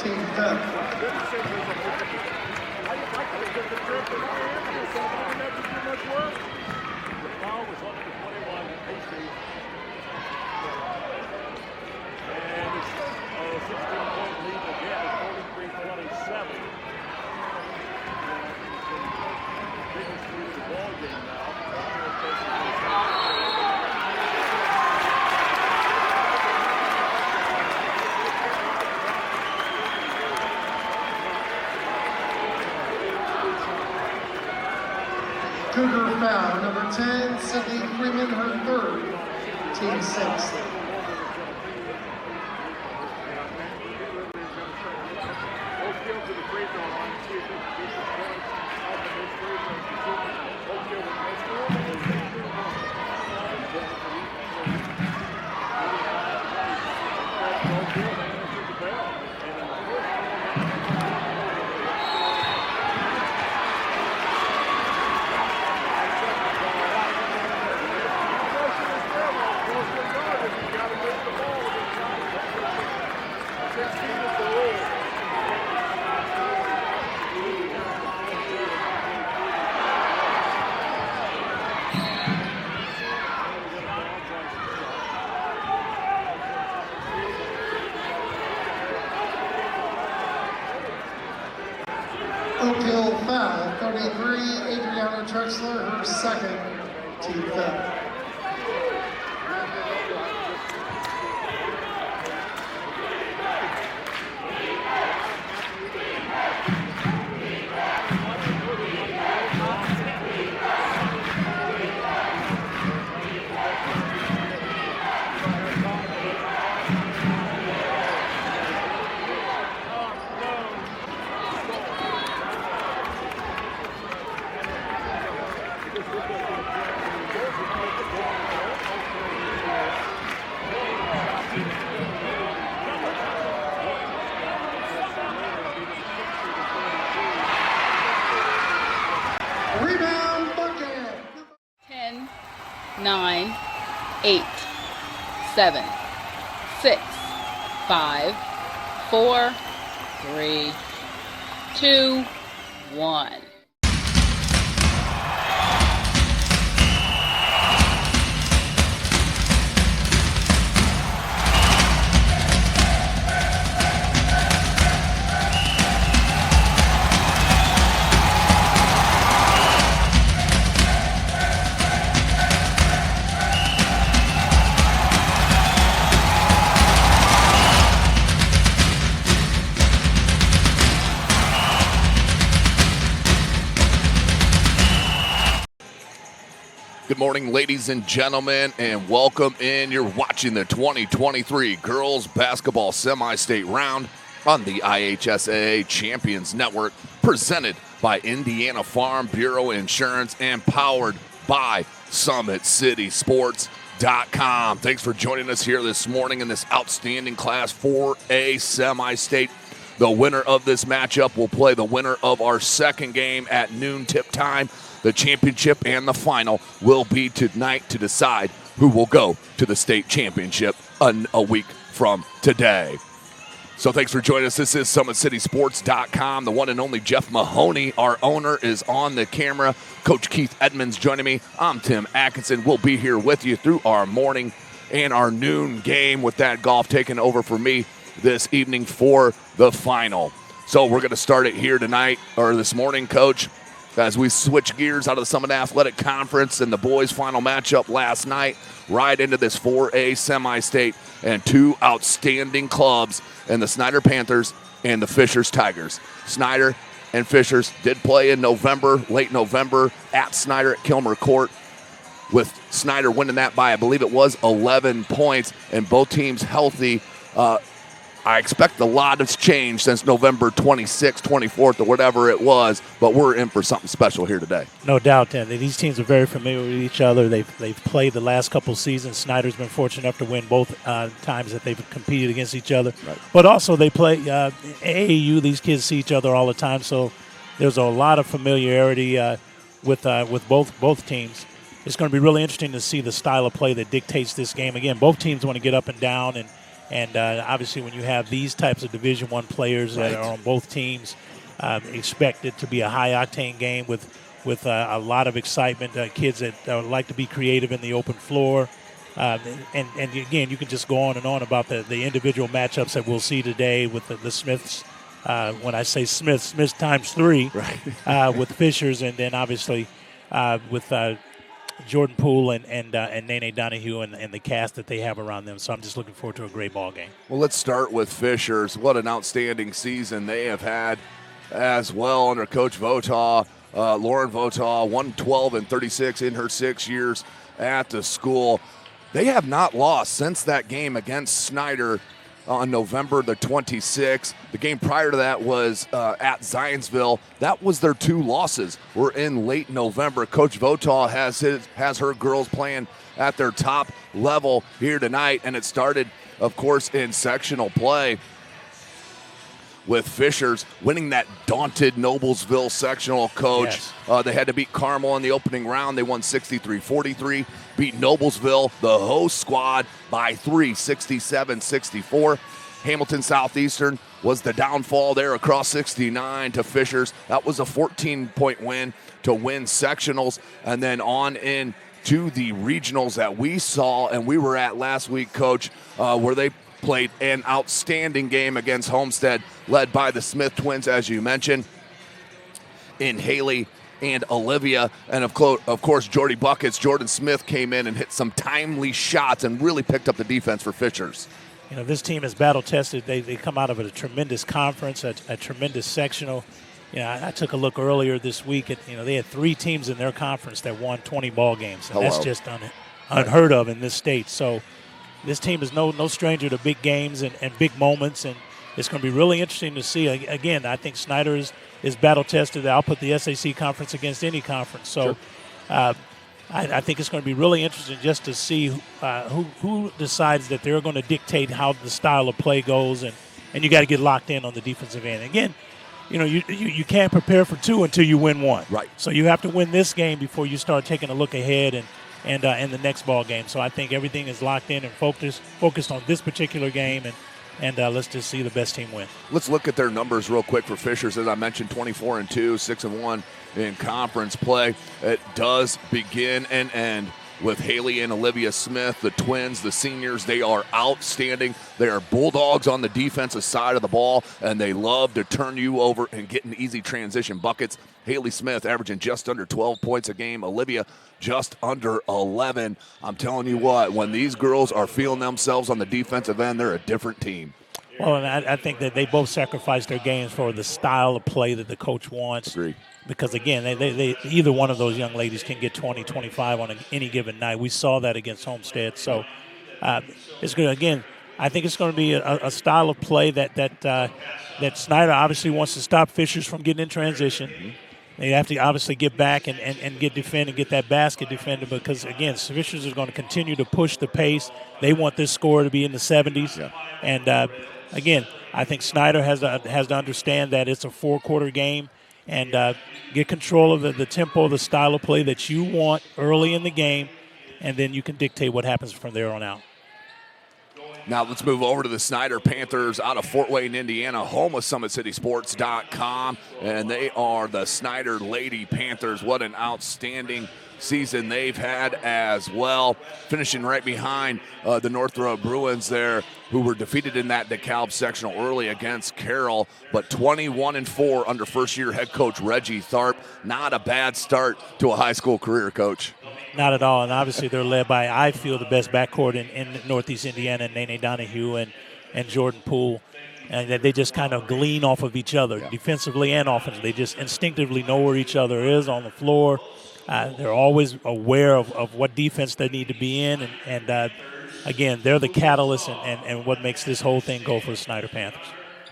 team fifth. Cougar foul, number 10, Sydney Freeman, her third, team sixth. Oakhill foul, 33, Adriana Trexler, her second, team fifth. Rebound bucket. 10, 9, 8, 7, 6, 5, 4, 3, 2, 1. Good morning, ladies and gentlemen, and welcome in. You're watching the 2023 Girls Basketball Semi-State Round on the IHS Champions Network, presented by Indiana Farm Bureau Insurance and powered by SummitCitySports.com. Thanks for joining us here this morning in this outstanding Class 4A Semi-State. The winner of this matchup will play the winner of our second game at noon tip time. The championship and the final will be tonight to decide who will go to the state championship a week from today. So thanks for joining us. This is SummitCitySports.com. The one and only Jeff Mahoney, our owner, is on the camera. Coach Keith Edmonds joining me. I'm Tim Atkinson. We'll be here with you through our morning and our noon game, with that golf taking over for me this evening for the final. So we're going to start it here tonight, or this morning, Coach, as we switch gears out of the Summit Athletic Conference and the boys' final matchup last night, right into this 4A semi-state, and two outstanding clubs in the Snider Panthers and the Fishers Tigers. Snider and Fishers did play in November, late November, at Snider at Kilmer Court, with Snider winning that by, I believe it was 11 points, and both teams healthy. I expect a lot has changed since November 26th, 24th, or whatever it was, but we're in for something special here today. No doubt, Dan. These teams are very familiar with each other. They've played the last couple seasons. Snyder's been fortunate enough to win both times that they've competed against each other. Right. But also they play AAU. These kids see each other all the time, so there's a lot of familiarity with both teams. It's going to be really interesting to see the style of play that dictates this game. Again, both teams want to get up and down And obviously, when you have these types of Division I players that are on both teams, expect it to be a high-octane game with a lot of excitement, kids that like to be creative in the open floor. And again, you can just go on and on about the individual matchups that we'll see today with the Smiths. When I say Smiths times 3, with Fishers, and then obviously with Jordan Poole and Nene Donahue and the cast that they have around them. So I'm just looking forward to a great ball game. Well, let's start with Fishers. What an outstanding season they have had as well under Coach Votaw. Lauren Votaw, 112-36 in her 6 years at the school. They have not lost since that game against Snider on November the 26th. The game prior to that was at Zionsville. That was their 2 losses. We're in late November. Coach Votaw has her girls playing at their top level here tonight, and it started, of course, in sectional play with Fishers winning that daunted Noblesville sectional, Coach. Yes. They had to beat Carmel in the opening round. They won 63-43, beat Noblesville, the host squad, by 3, 67-64. Hamilton Southeastern was the downfall there across 69 to Fishers. That was a 14-point win to win sectionals, and then on in to the regionals that we saw and we were at last week, Coach, where they played an outstanding game against Homestead, led by the Smith twins, as you mentioned, in Haley and Olivia. And of course, Jordy Buckets, Jordan Smith came in and hit some timely shots and really picked up the defense for Fishers. You know, this team is battle-tested. They come out of a tremendous conference, a tremendous sectional. You know, I took a look earlier this week at, they had 3 teams in their conference that won 20 ball games. And that's just unheard of in this state. So this team is no stranger to big games and big moments, and it's going to be really interesting to see. Again, I think Snider is battle-tested. I'll put the SAC conference against any conference. So I think it's going to be really interesting just to see who decides that they're going to dictate how the style of play goes, and you got to get locked in on the defensive end. Again, you can't prepare for 2 until you win 1. Right. So you have to win this game before you start taking a look ahead and the next ball game. So I think everything is locked in and focused on this particular game, and let's just see the best team win. Let's look at their numbers real quick for Fishers. As I mentioned, 24-2, 6-1 in conference play. It does begin and end with Haley and Olivia Smith, the twins, the seniors. They are outstanding. They are bulldogs on the defensive side of the ball, and they love to turn you over and get in easy transition buckets. Haley Smith averaging just under 12 points a game. Olivia just under 11. I'm telling you what, when these girls are feeling themselves on the defensive end, they're a different team. Well, and I think that they both sacrifice their games for the style of play that the coach wants. Agreed. Because, again, they either one of those young ladies can get 20, 25 on any given night. We saw that against Homestead. So it's good. Again, I think it's going to be a style of play that Snider obviously wants to stop Fishers from getting in transition. Mm-hmm. They have to obviously get back and get defended, get that basket defended, because, again, Fishers is going to continue to push the pace. They want this score to be in the 70s. Yeah. And, again, I think Snider has to understand that it's a 4-quarter game and get control of the tempo, the style of play that you want early in the game, and then you can dictate what happens from there on out. Now let's move over to the Snider Panthers out of Fort Wayne, Indiana, home of SummitCitySports.com, and they are the Snider Lady Panthers. What an outstanding season they've had as well, finishing right behind the Northrop Bruins there, who were defeated in that DeKalb sectional early against Carroll, but 21-4 under first-year head coach Reggie Tharp. Not a bad start to a high school career, Coach. Not at all, and obviously they're led by, I feel, the best backcourt in Northeast Indiana, Nene Donahue and Jordan Poole, and that they just kind of glean off of each other, defensively and offensively. They just instinctively know where each other is on the floor. They're always aware of what defense they need to be in, and again, they're the catalyst and what makes this whole thing go for the Snider Panthers.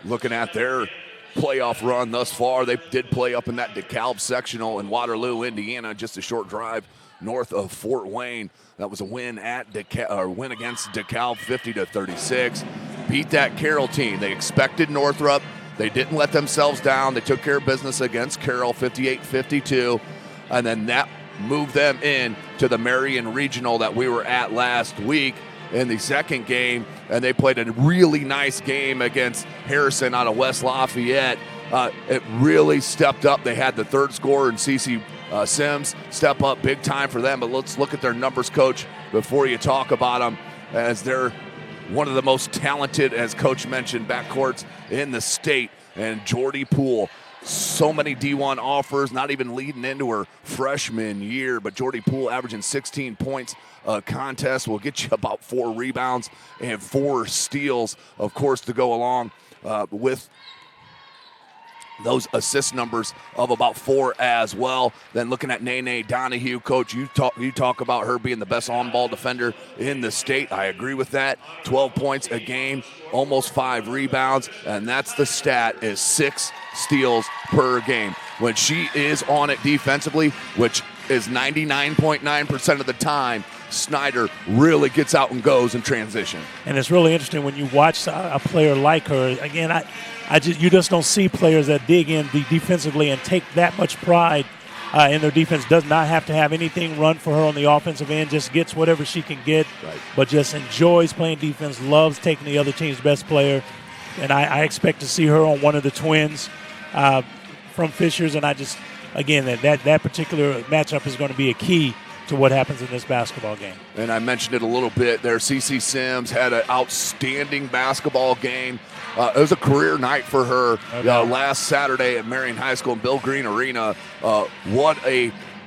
Looking at their playoff run thus far, they did play up in that DeKalb sectional in Waterloo, Indiana, just a short drive north of Fort Wayne. That was a win win against DeKalb, 50-36. Beat that Carroll team. They expected Northrop. They didn't let themselves down. They took care of business against Carroll, 58-52. And then that moved them in to the Marion Regional that we were at last week. in the second game, and they played a really nice game against Harrison out of West Lafayette. It really stepped up. They had the third scorer in CC Sims step up big time for them. But let's look at their numbers, Coach, before you talk about them, as they're one of the most talented, as Coach mentioned, backcourts in the state. And Jordy Poole, so many D1 offers, not even leading into her freshman year. But Jordy Poole averaging 16 points a contest will get you about 4 rebounds and 4 steals, of course, to go along with those assist numbers of about 4 as well. Then looking at Nene Donahue, Coach, you talk about her being the best on-ball defender in the state. I agree with that. 12 points a game, almost 5 rebounds, and that's the stat, is 6 steals per game. When she is on it defensively, which is 99.9% of the time, Snider really gets out and goes in transition. And it's really interesting when you watch a player like her. Again, you just don't see players that dig in defensively and take that much pride in their defense. Does not have to have anything run for her on the offensive end, just gets whatever she can get, right, but just enjoys playing defense, loves taking the other team's best player. And I expect to see her on one of the twins from Fishers. And that particular matchup is going to be a key to what happens in this basketball game. And I mentioned it a little bit there. CC Sims had an outstanding basketball game. It was a career night for her last Saturday at Marion High School and Bill Green Arena.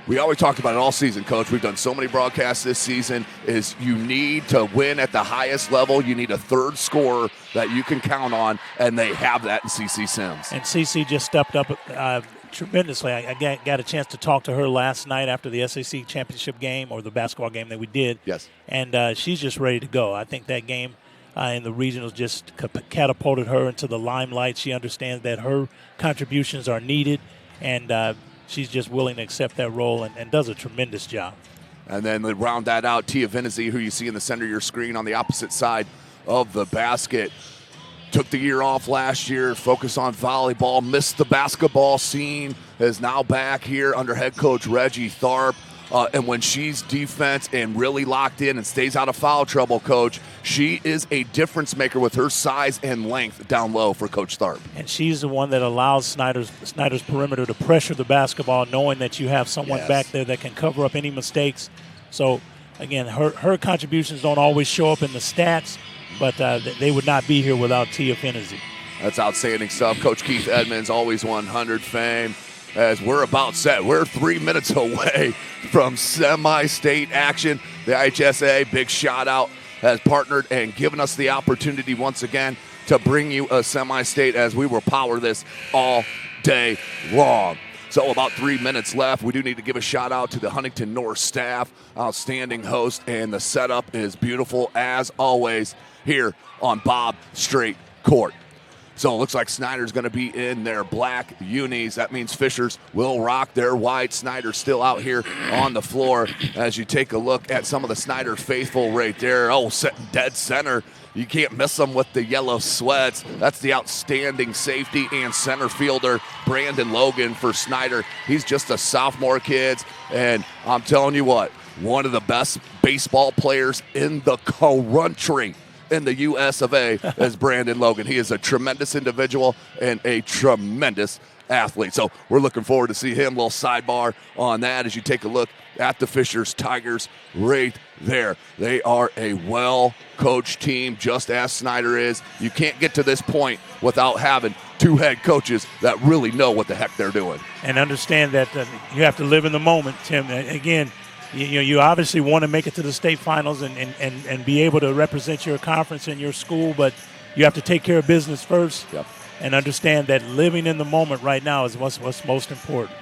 We always talked about it all season, Coach. We've done so many broadcasts this season, is you need to win at the highest level. You need a third scorer that you can count on, and they have that in CC Sims. And CC just stepped up tremendously. I got a chance to talk to her last night after the SAC championship game, or the basketball game that we did. Yes. And she's just ready to go. I think that game in the regionals just catapulted her into the limelight. She understands that her contributions are needed, and she's just willing to accept that role and does a tremendous job. And then to round that out, Tia Venezzi, who you see in the center of your screen on the opposite side of the basket, took the year off last year, focused on volleyball, missed the basketball scene, is now back here under head coach Reggie Tharp. And when she's defense and really locked in and stays out of foul trouble, Coach, she is a difference maker with her size and length down low for Coach Tharp. And she's the one that allows Snider's perimeter to pressure the basketball, knowing that you have someone back there that can cover up any mistakes. So, again, her contributions don't always show up in the stats, but they would not be here without Tia Venezzi. That's outstanding stuff. Coach Keith Edmonds, always 100 fame. As we're about set, we're 3 minutes away from semi-state action. The IHSA, big shout out, has partnered and given us the opportunity once again to bring you a semi-state, as we will power this all day long. So about 3 minutes left. We do need to give a shout out to the Huntington North staff, outstanding host, and the setup is beautiful as always here on Bob Strait Court. So it looks like Snider's going to be in their black unis. That means Fishers will rock their white. Snider still out here on the floor as you take a look at some of the Snider faithful right there. Oh, sitting dead center. You can't miss them with the yellow sweats. That's the outstanding safety and center fielder, Brandon Logan, for Snider. He's just a sophomore kid, and I'm telling you what, one of the best baseball players in the country. In the U.S. of A. is Brandon Logan. He is a tremendous individual and a tremendous athlete. So we're looking forward to see him. Little sidebar on that as you take a look at the Fishers Tigers right there. They are a well-coached team, just as Snider is. You can't get to this point without having 2 head coaches that really know what the heck they're doing. And understand that you have to live in the moment, Tim. Again, you obviously want to make it to the state finals and be able to represent your conference and your school, but you have to take care of business first. Yep. And understand that living in the moment right now is what's most important.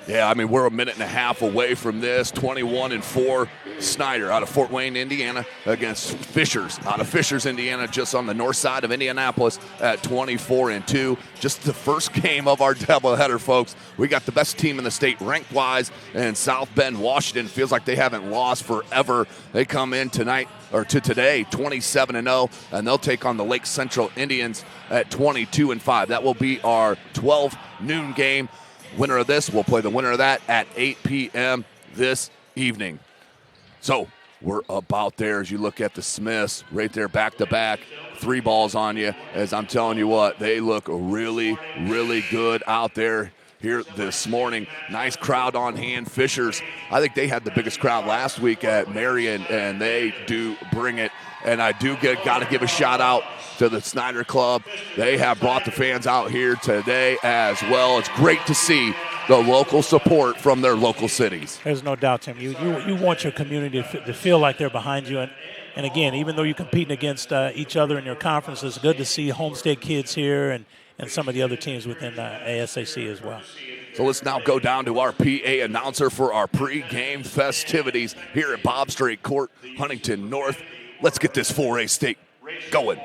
Yeah, I mean, we're a minute and a half away from this. 21-4 Snider out of Fort Wayne, Indiana, against Fishers out of Fishers, Indiana, just on the north side of Indianapolis at 24-2. Just the first game of our doubleheader, folks. We got the best team in the state ranked-wise, and South Bend, Washington feels like they haven't lost forever. They come in today 27-0, and they'll take on the Lake Central Indians at 22-5. That will be our 12 noon game. Winner of this will play the winner of that at 8 p.m. this evening. So were about there. As you look at the Smiths right there back to back, 3 balls on you. As I'm telling you what, they look really, really good out there here this morning. Nice crowd on hand. Fishers, I think they had the biggest crowd last week at Marion, and they do bring it. And I do got to give a shout out to the Snider Club. They have brought the fans out here today as well. It's great to see the local support from their local cities. There's no doubt, Tim. You want your community to feel like they're behind you. And again, even though you're competing against each other in your conference, it's good to see Homestead kids here and some of the other teams within ASAC as well. So let's now go down to our PA announcer for our pregame festivities here at Bob Strait Court, Huntington North. Let's get this 4A state going.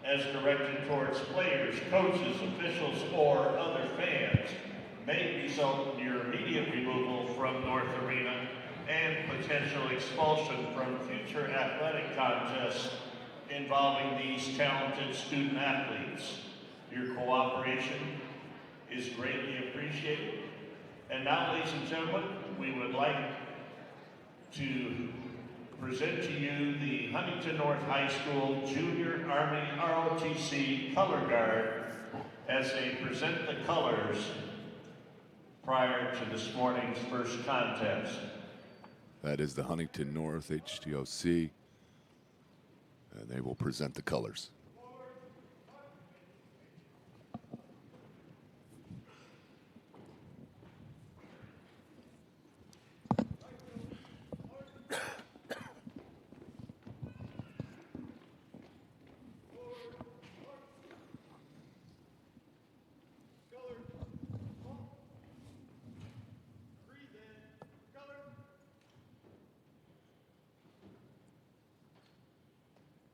As directed towards players, coaches, officials, or other fans may result in your immediate removal from North Arena and potential expulsion from future athletic contests involving these talented student athletes. Your cooperation is greatly appreciated. And now, ladies and gentlemen, we would like to present to you the Huntington North High School Junior Army ROTC Color Guard as they present the colors prior to this morning's first contest. That is the Huntington North HTOC, and they will present the colors.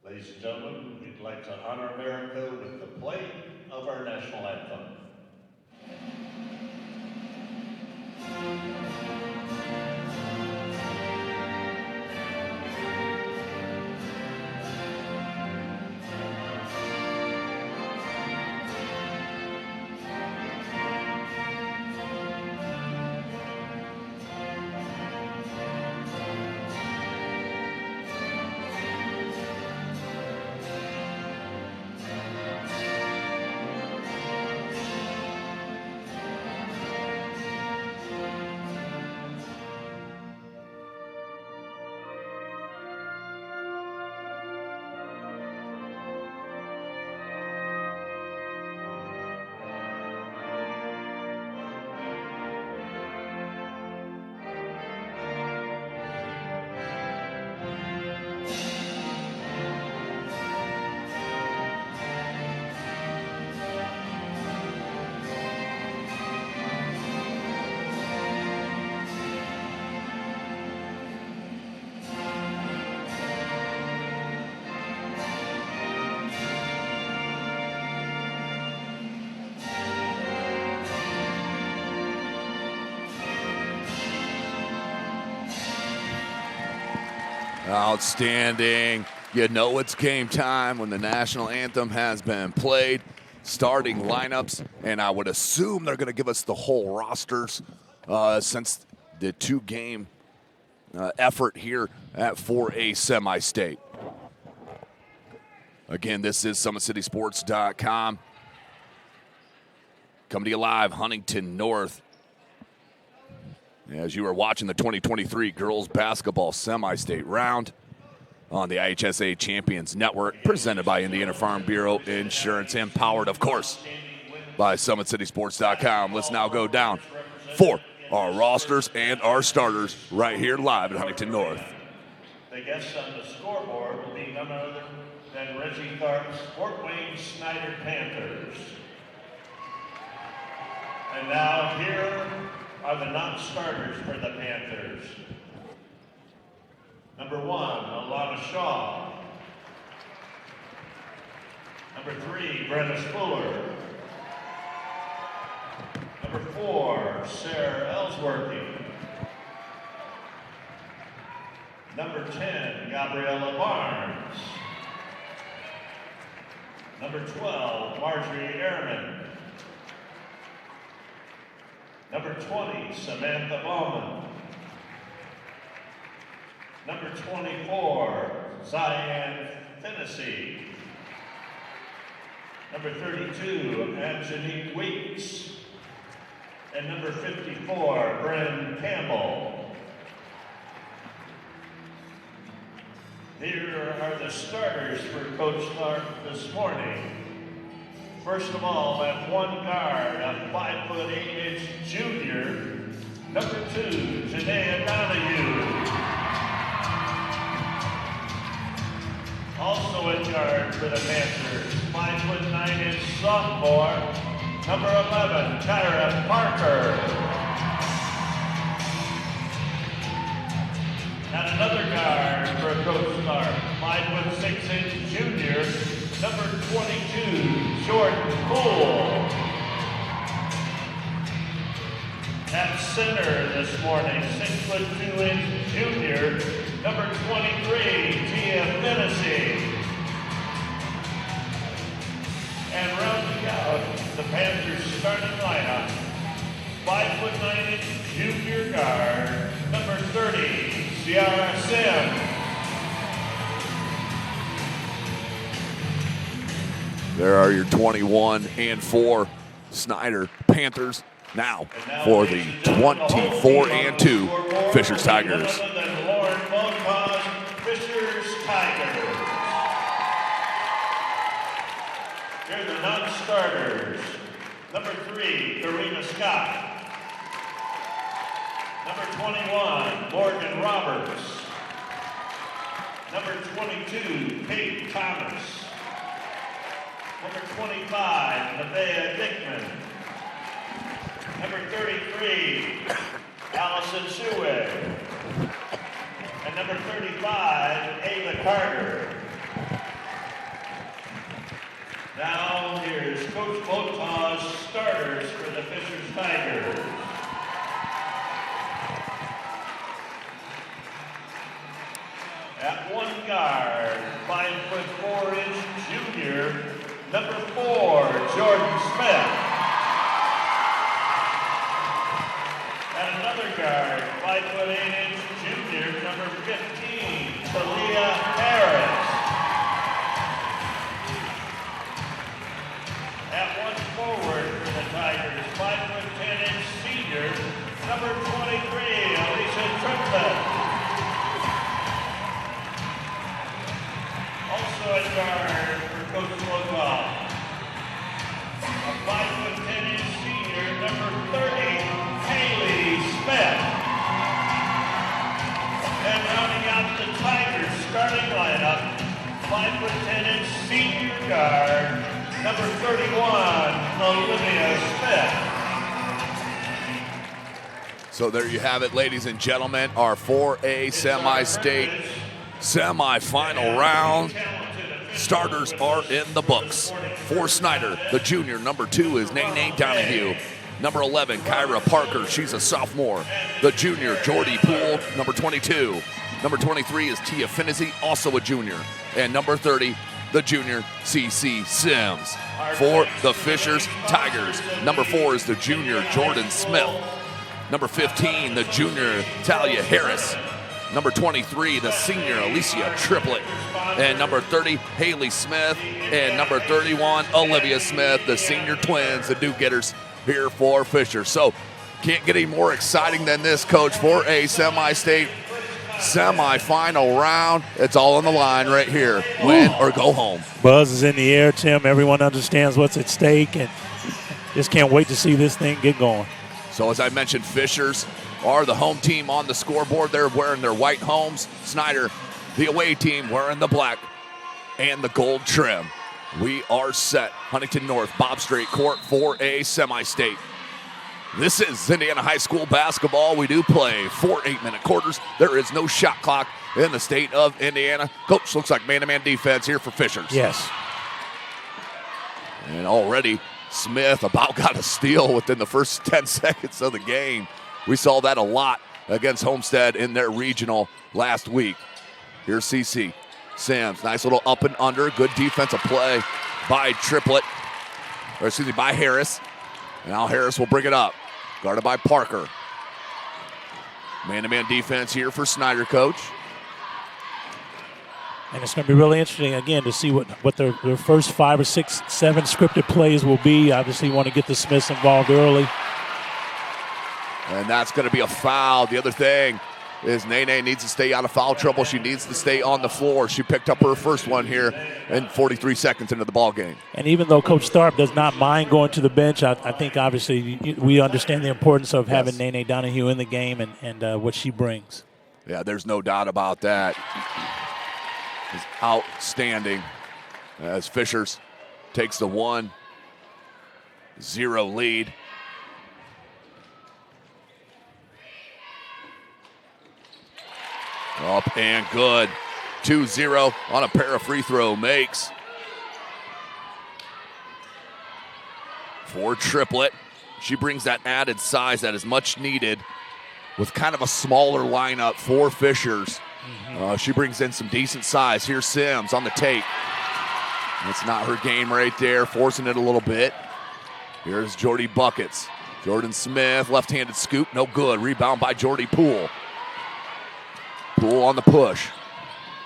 Ladies and gentlemen, we'd like to honor America with the play of our national anthem. Outstanding. You know it's game time when the national anthem has been played. Starting lineups, and I would assume they're going to give us the whole rosters since the 2-game effort here at 4A semi-state. Again, this is SummitCitySports.com. Coming to you live, Huntington North. As you are watching the 2023 girls basketball semi-state round on the IHSA Champions Network, presented by Indiana Farm Bureau Insurance, and powered, of course, by SummitCitySports.com. Let's now go down for our rosters and our starters right here live at Huntington North. The guests on the scoreboard will be none other than Reggie Tharp's Fort Wayne Snider Panthers. And now here are the non-starters for the Panthers. Number 1, Alana Shaw. Number 3, Brenna Fuller. Number 4, Sarah Ellsworthy. Number 10, Gabriella Barnes. Number 12, Marjorie Ehrman. Number 20, Samantha Bowman. Number 24, Zion Tennessee. Number 32, Angelique Weeks. And number 54, Bren Campbell. Here are the starters for Coach Clark this morning. First of all, at one guard, a 5'8" junior, number 2, Janaea Donahue. Also at guard for the Panthers, 5'9" sophomore, number 11, Kyra Parker. And another guard for Coach Clark, 5'6" junior, number 22, Jordan Poole. At center this morning, 6'2" junior, number 23, Tia Fennessy. And rounding out the Panthers starting lineup, 5'9" junior guard, number 30, Ciara Sims. There are your 21 and 4 Snider Panthers. Now for the 24 and 2 Fishers Tigers. Here are the non-starters. Number 3, Karina Scott. Number 21, Morgan Roberts. Number 22, Kate Thomas. Number 25, Nevaeh Dickman. Number 33, Allison Shuey. And number 35, Ava Carter. Now here's Coach Botaw's starters for the Fishers Tigers. At one guard, 5'4" junior, number 4, Jordan Smith. And another guard, 5'8" junior, number 15, Talia Harris. At one forward for the Tigers, 5'10" senior, number 23, Alicia Triplett. Also at guard for Coach Local, a 5'10" senior, number 30, Haley Smith. And rounding out the Tigers starting lineup, 5'10" senior guard, number 31, Olivia Smith. So there you have it, ladies and gentlemen, our 4A semi-state semi-final round. Starters are in the books. For Snider, the junior, number 2 is Nene Donahue. Number 11, Kyra Parker, she's a sophomore. The junior, Jordy Poole, number 22. Number 23 is Tia Fennessy, also a junior. And number 30, the junior, CC Sims. For the Fishers Tigers, number 4 is the junior, Jordan Smith. Number 15, the junior, Talia Harris. Number 23, the senior, Alicia Triplett. And number 30, Haley Smith. And number 31, Olivia Smith, the senior twins, the do-getters here for Fisher. So can't get any more exciting than this, Coach, for a semi-state semi-final round. It's all on the line right here. Win or go home. Buzz is in the air, Tim. Everyone understands what's at stake, and just can't wait to see this thing get going. So as I mentioned, Fishers are the home team on the scoreboard. They're wearing their white homes. Snider, the away team, wearing the black and the gold trim. We are set. Huntington North, Bob Strait Court for a semi-state. This is Indiana High School basketball. We do play 4 8-minute quarters. There is no shot clock in the state of Indiana. Coach, looks like man-to-man defense here for Fishers. Yes. And already Smith about got a steal within the first 10 seconds of the game. We saw that a lot against Homestead in their regional last week. Here's CC Sims, nice little up and under, good defensive play by by Harris. Now Harris will bring it up, guarded by Parker. Man-to-man defense here for Snider, Coach. And it's going to be really interesting, again, to see what their first 5 or 6, 7 scripted plays will be. Obviously, you want to get the Smiths involved early. And that's going to be a foul. The other thing is Nene needs to stay out of foul trouble. She needs to stay on the floor. She picked up her first one here in 43 seconds into the ball game. And even though Coach Tharp does not mind going to the bench, I think obviously we understand the importance of having Nene Donahue in the game and what she brings. Yeah, there's no doubt about that. It's outstanding as Fishers takes the 1-0 lead. Up and good. 2-0 on a pair of free throw makes. For Triplett. She brings that added size that is much needed with kind of a smaller lineup for Fishers. She brings in some decent size. Here's Sims on the take. That's not her game right there, forcing it a little bit. Here's Jordy Buckets. Jordan Smith, left-handed scoop, no good. Rebound by Jordy Poole. Poole on the push.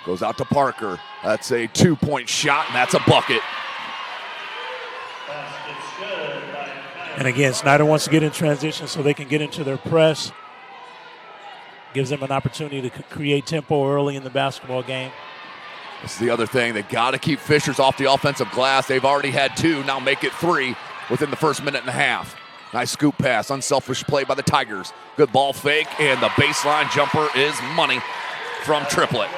Goes out to Parker. That's a 2-point shot, and that's a bucket. And again, Snider wants to get in transition so they can get into their press. Gives them an opportunity to create tempo early in the basketball game. This is the other thing. They got to keep Fishers off the offensive glass. They've already had 2, now make it 3 within the first minute and a half. Nice scoop pass, unselfish play by the Tigers. Good ball fake, and the baseline jumper is money from Triplett.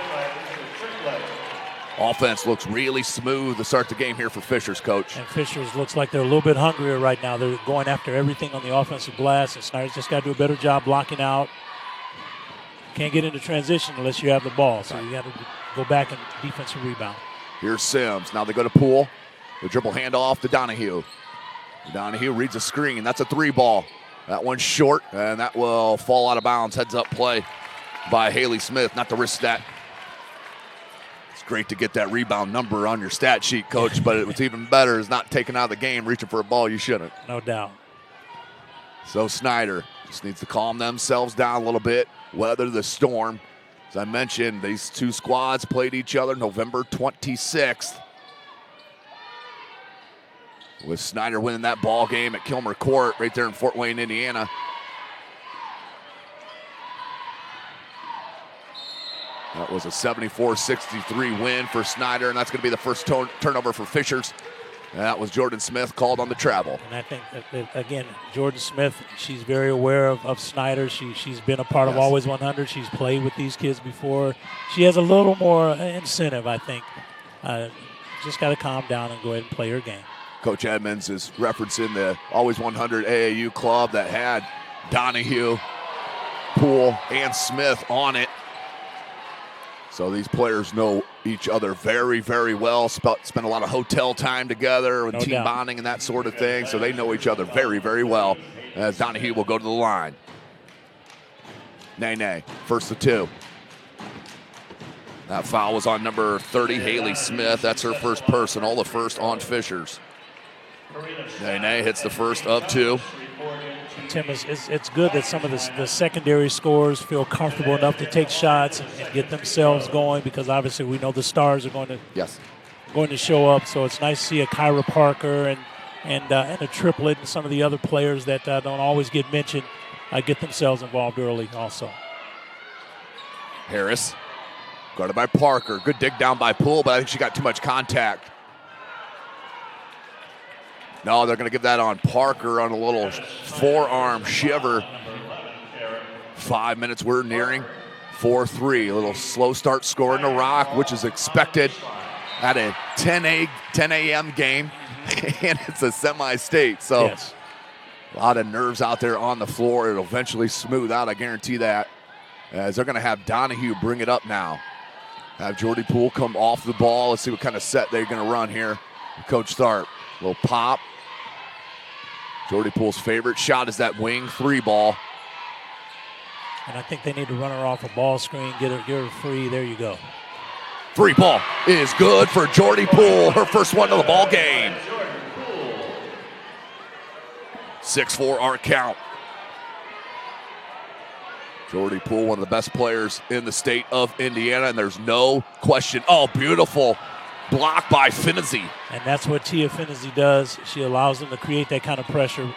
Offense looks really smooth to start the game here for Fishers, Coach. And Fishers looks like they're a little bit hungrier right now. They're going after everything on the offensive glass, and Snyder's just got to do a better job blocking out. Can't get into transition unless you have the ball, so you got to go back and defensive rebound. Here's Sims. Now they go to Poole. The dribble handoff to Donahue. Donahue reads a screen. That's a 3-ball. That one's short, and that will fall out of bounds. Heads-up play by Haley Smith. Not to risk that. It's great to get that rebound number on your stat sheet, Coach, but what's even better is not taking out of the game, reaching for a ball you shouldn't. No doubt. So Snider just needs to calm themselves down a little bit, weather the storm. As I mentioned, these two squads played each other November 26th. With Snider winning that ball game at Kilmer Court right there in Fort Wayne, Indiana. That was a 74-63 win for Snider, and that's going to be the first turnover for Fishers. And that was Jordan Smith called on the travel. And I think, again, Jordan Smith, she's very aware of Snider. She's been a part of Always 100. She's played with these kids before. She has a little more incentive, I think. Just got to calm down and go ahead and play her game. Coach Edmonds is referencing the Always 100 AAU club that had Donahue, Poole, and Smith on it. So these players know each other very, very well, spend a lot of hotel time together and team bonding and that sort of thing. So they know each other very, very well as Donahue will go to the line. Nene, first of 2. That foul was on number 30, Haley Smith. That's her first personal, the first on Fishers. Nene hits the first of 2. Tim, it's good that some of the secondary scorers feel comfortable enough to take shots and get themselves going, because obviously we know the stars are going to show up. So it's nice to see a Kyra Parker and a Triplett and some of the other players that don't always get mentioned get themselves involved early also. Harris, guarded by Parker. Good dig down by Poole, but I think she got too much contact. No, they're going to give that on Parker on a little forearm shiver. 5 minutes we're nearing. 4-3. A little slow start scoring the Rock, which is expected at a 10 a.m. game. And it's a semi-state. So a lot of nerves out there on the floor. It'll eventually smooth out, I guarantee that. As they're going to have Donahue bring it up now. Have Jordy Poole come off the ball. Let's see what kind of set they're going to run here. Coach Tharp. Little pop. Jordy Poole's favorite shot is that wing 3-ball. And I think they need to run her off a ball screen, get her free. There you go. 3-ball is good for Jordy Poole. Her first one of the ball game. 6-4 our count. Jordy Poole, one of the best players in the state of Indiana, and there's no question. Oh, beautiful block by Finney. And that's what Tia Finney does. She allows them to create that kind of pressure.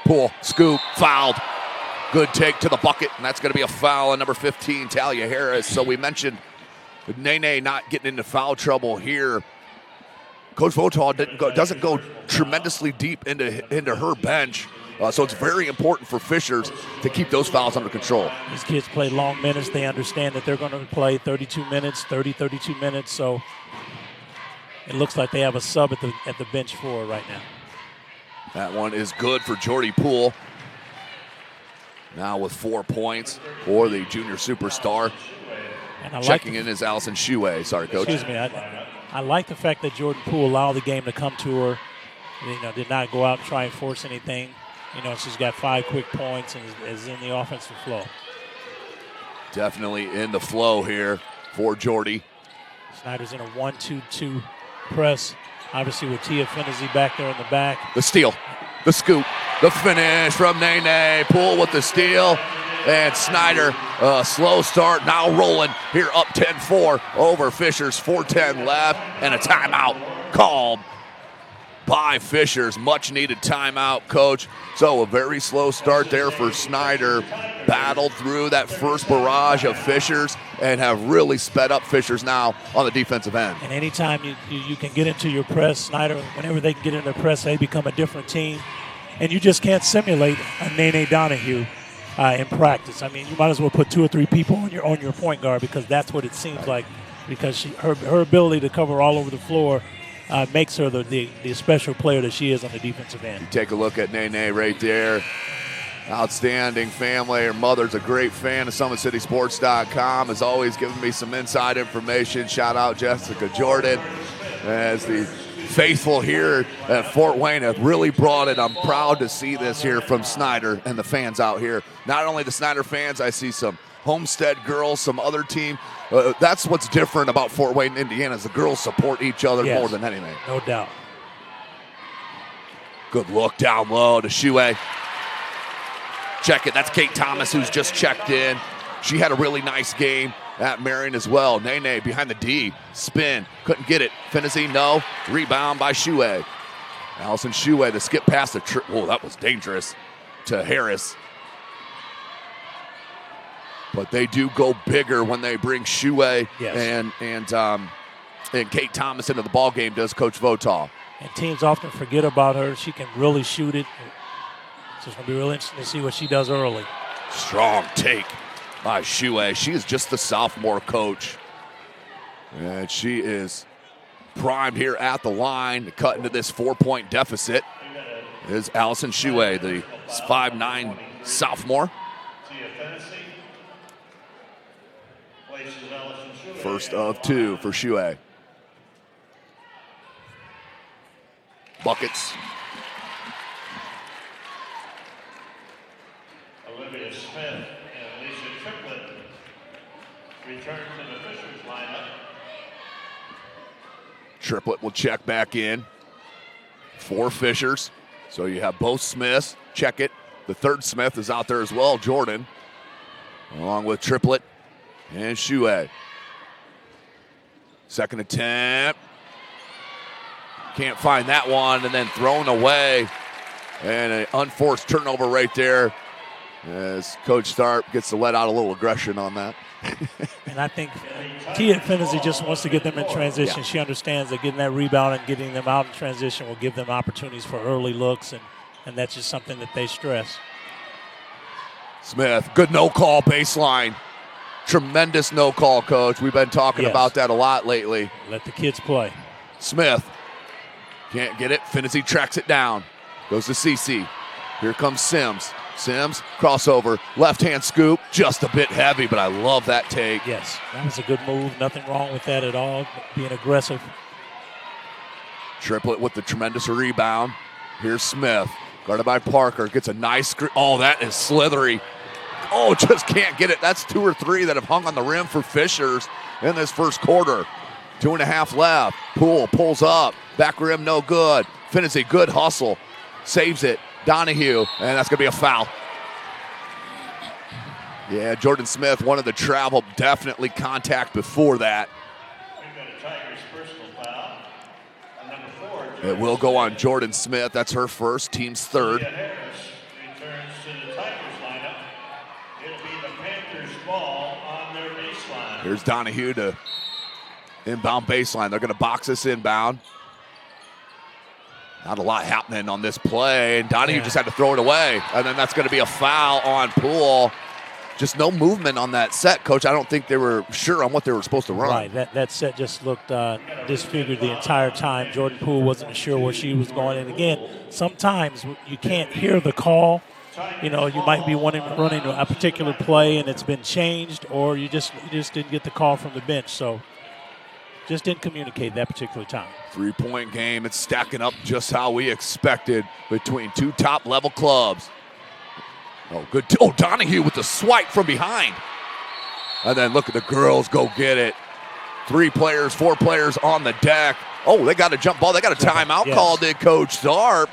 Poole, scoop, fouled. Good take to the bucket, and that's going to be a foul on number 15, Talia Harris. So we mentioned Nene not getting into foul trouble here. Coach Votaw doesn't go tremendously deep into her bench. So it's very important for Fishers to keep those fouls under control. These kids play long minutes. They understand that they're going to play 32 minutes, 32 minutes. So it looks like they have a sub at the bench for right now. That one is good for Jordy Poole. Now with 4 points for the junior superstar. And checking in is Allison Shue. Sorry, Coach. Excuse me. I like the fact that Jordan Poole allowed the game to come to her. Did not go out and try and force anything. She's got 5 quick points and is in the offensive flow. Definitely in the flow here for Jordy. Snider's in a 1-2-2 press. Obviously with Tia Finney back there in the back. The steal, the scoop, the finish from Nene. Poole with the steal. And Snider, slow start, now rolling here up 10-4 over Fishers. 4:10 left and a timeout called by Fishers. Much needed timeout, Coach. So a very slow start there for Snider. Battled through that first barrage of Fishers and have really sped up Fishers now on the defensive end. And anytime you can get into your press, Snider, whenever they can get into press, they become a different team. And you just can't simulate a Nene Donahue in practice. I mean, you might as well put 2 or 3 people on your point guard because that's what it seems like. Because her ability to cover all over the floor makes her the special player that she is on the defensive end. You take a look at Nene right there. Outstanding family. Her mother's a great fan of SummitCitySports.com. Has always given me some inside information. Shout out Jessica Jordan as the faithful here at Fort Wayne have really brought it. I'm proud to see this here from Snider and the fans out here. Not only the Snider fans, I see some Homestead girls, some other team. That's what's different about Fort Wayne, Indiana, is the girls support each other more than anything. No doubt. Good look down low to Shue. Check it. That's Kate Thomas who's just checked in. She had a really nice game at Marion as well. Nene behind the D. Spin. Couldn't get it. Finney, no. Rebound by Shue. Allison Shue, the skip past the trip. Whoa, that was dangerous to Harris. But they do go bigger when they bring Shue and Kate Thomas into the ball game, does Coach Votaw. And teams often forget about her. She can really shoot it. So it's going to be really interesting to see what she does early. Strong take by Shue. She is just the sophomore, Coach. And she is primed here at the line to cut into this 4-point deficit. Is Allison Shue, the 5'9" sophomore. First of 2 for Shue. Buckets. Olivia Smith and Lisa Triplett return to the Fishers lineup. Triplett will check back in for Fishers. So you have both Smiths. Check it. The third Smith is out there as well, Jordan, along with Triplett and Shue. Second attempt. Can't find that one, and then thrown away. And an unforced turnover right there as Coach Tharp gets to let out a little aggression on that. And I think Tia Finney just wants to get them in transition. Yeah. She understands that getting that rebound and getting them out in transition will give them opportunities for early looks, and that's just something that they stress. Smith, good no-call baseline. Tremendous no-call, Coach. We've been talking about that a lot lately. Let the kids play. Smith can't get it. Finney tracks it down. Goes to CC. Here comes Sims. Sims, crossover, left-hand scoop, just a bit heavy, but I love that take. Yes, that was a good move. Nothing wrong with that at all, being aggressive. Triplett with the tremendous rebound. Here's Smith, guarded by Parker, gets a nice screen. Oh, that is slithery. Oh, just can't get it. That's 2 or 3 that have hung on the rim for Fishers in this first quarter. 2.5 left. Poole pulls up. Back rim, no good. Finney, good hustle. Saves it. Donahue, and that's going to be a foul. Yeah, Jordan Smith wanted to travel, definitely contact before that. We've got a Tigers personal foul. On number 4, It will go on Jordan Smith. That's her first, team's third. Harris returns to the Tigers lineup. It'll be the Panthers' ball on their baseline. Here's Donahue to inbound baseline. They're going to box us inbound. Not a lot happening on this play, and Donahue just had to throw it away. And then that's going to be a foul on Poole. Just no movement on that set, Coach. I don't think they were sure on what they were supposed to run. Right, that set just looked disfigured the entire time. Jordan Poole wasn't sure where she was going. And again, sometimes you can't hear the call. You know, you might be running a particular play and it's been changed, or you just didn't get the call from the bench. So just didn't communicate that particular time. 3-point game. It's stacking up just how we expected between two top-level clubs. Oh, good. Oh, Donahue with the swipe from behind. And then look at the girls go get it. 4 players on the deck. Oh, they got a jump ball. They got a timeout call, did Coach Tharp.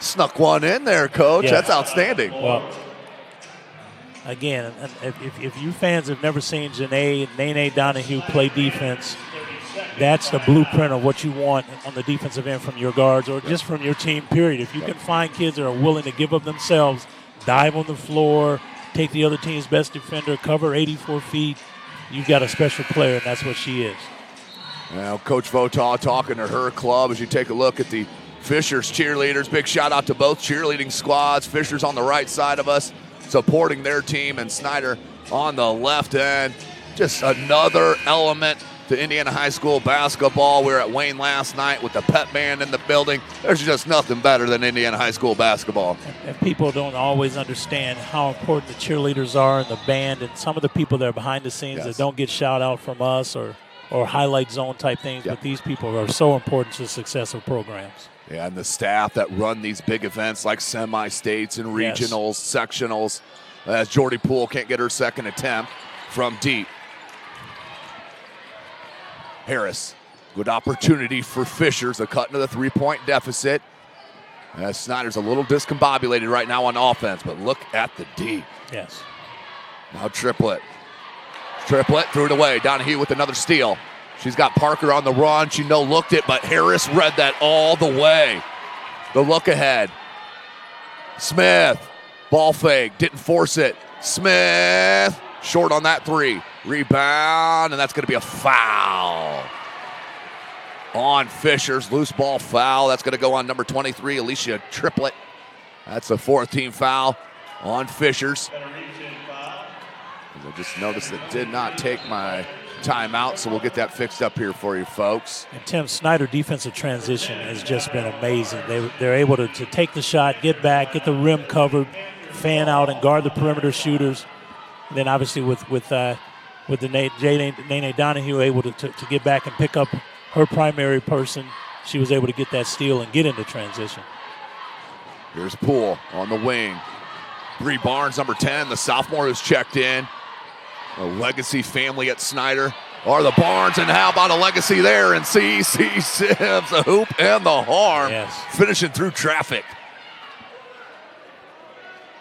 Snuck one in there, Coach. Yeah. That's outstanding. Well, again, if you fans have never seen Nene Donahue play defense, that's the blueprint of what you want on the defensive end from your guards or just from your team, period. If you can find kids that are willing to give up themselves, dive on the floor, take the other team's best defender, cover 84 feet, you've got a special player, and that's what she is. Now, Coach Votaw talking to her club as you take a look at the Fishers cheerleaders. Big shout out to both cheerleading squads. Fishers on the right side of us supporting their team, and Snider on the left end. Just another element to Indiana High School basketball. We were at Wayne last night with the pep band in the building. There's just nothing better than Indiana High School basketball. And people don't always understand how important the cheerleaders are and the band and some of the people that are behind the scenes that don't get shout out from us or highlight zone type things, but these people are so important to the success of programs. Yeah, and the staff that run these big events like semi-states and regionals, sectionals, as Jordy Poole can't get her second attempt from deep. Harris, good opportunity for Fishers to cut into the 3-point deficit. As Snider's a little discombobulated right now on offense, but look at the D. Yes. Now Triplett. Triplett threw it away. Donahue with another steal. She's got Parker on the run. She no-looked it, but Harris read that all the way. The look ahead. Smith, ball fake, didn't force it. Smith, short on that 3. Rebound, and that's going to be a foul on Fishers. Loose ball foul. That's going to go on number 23, Alicia Triplett. That's a 4th team foul on Fishers. I just noticed it did not take my timeout, so we'll get that fixed up here for you folks. And Tim, Snider defensive transition has just been amazing. They're able to take the shot, get back, get the rim covered, fan out, and guard the perimeter shooters. And then obviously with the Nene Donahue able to get back and pick up her primary person, she was able to get that steal and get into transition. Here's Poole on the wing. Bree Barnes, number 10, the sophomore who's checked in. A legacy family at Snider are the Barnes, and how about a legacy there? And C.C. Sims, the hoop and the harm, finishing through traffic.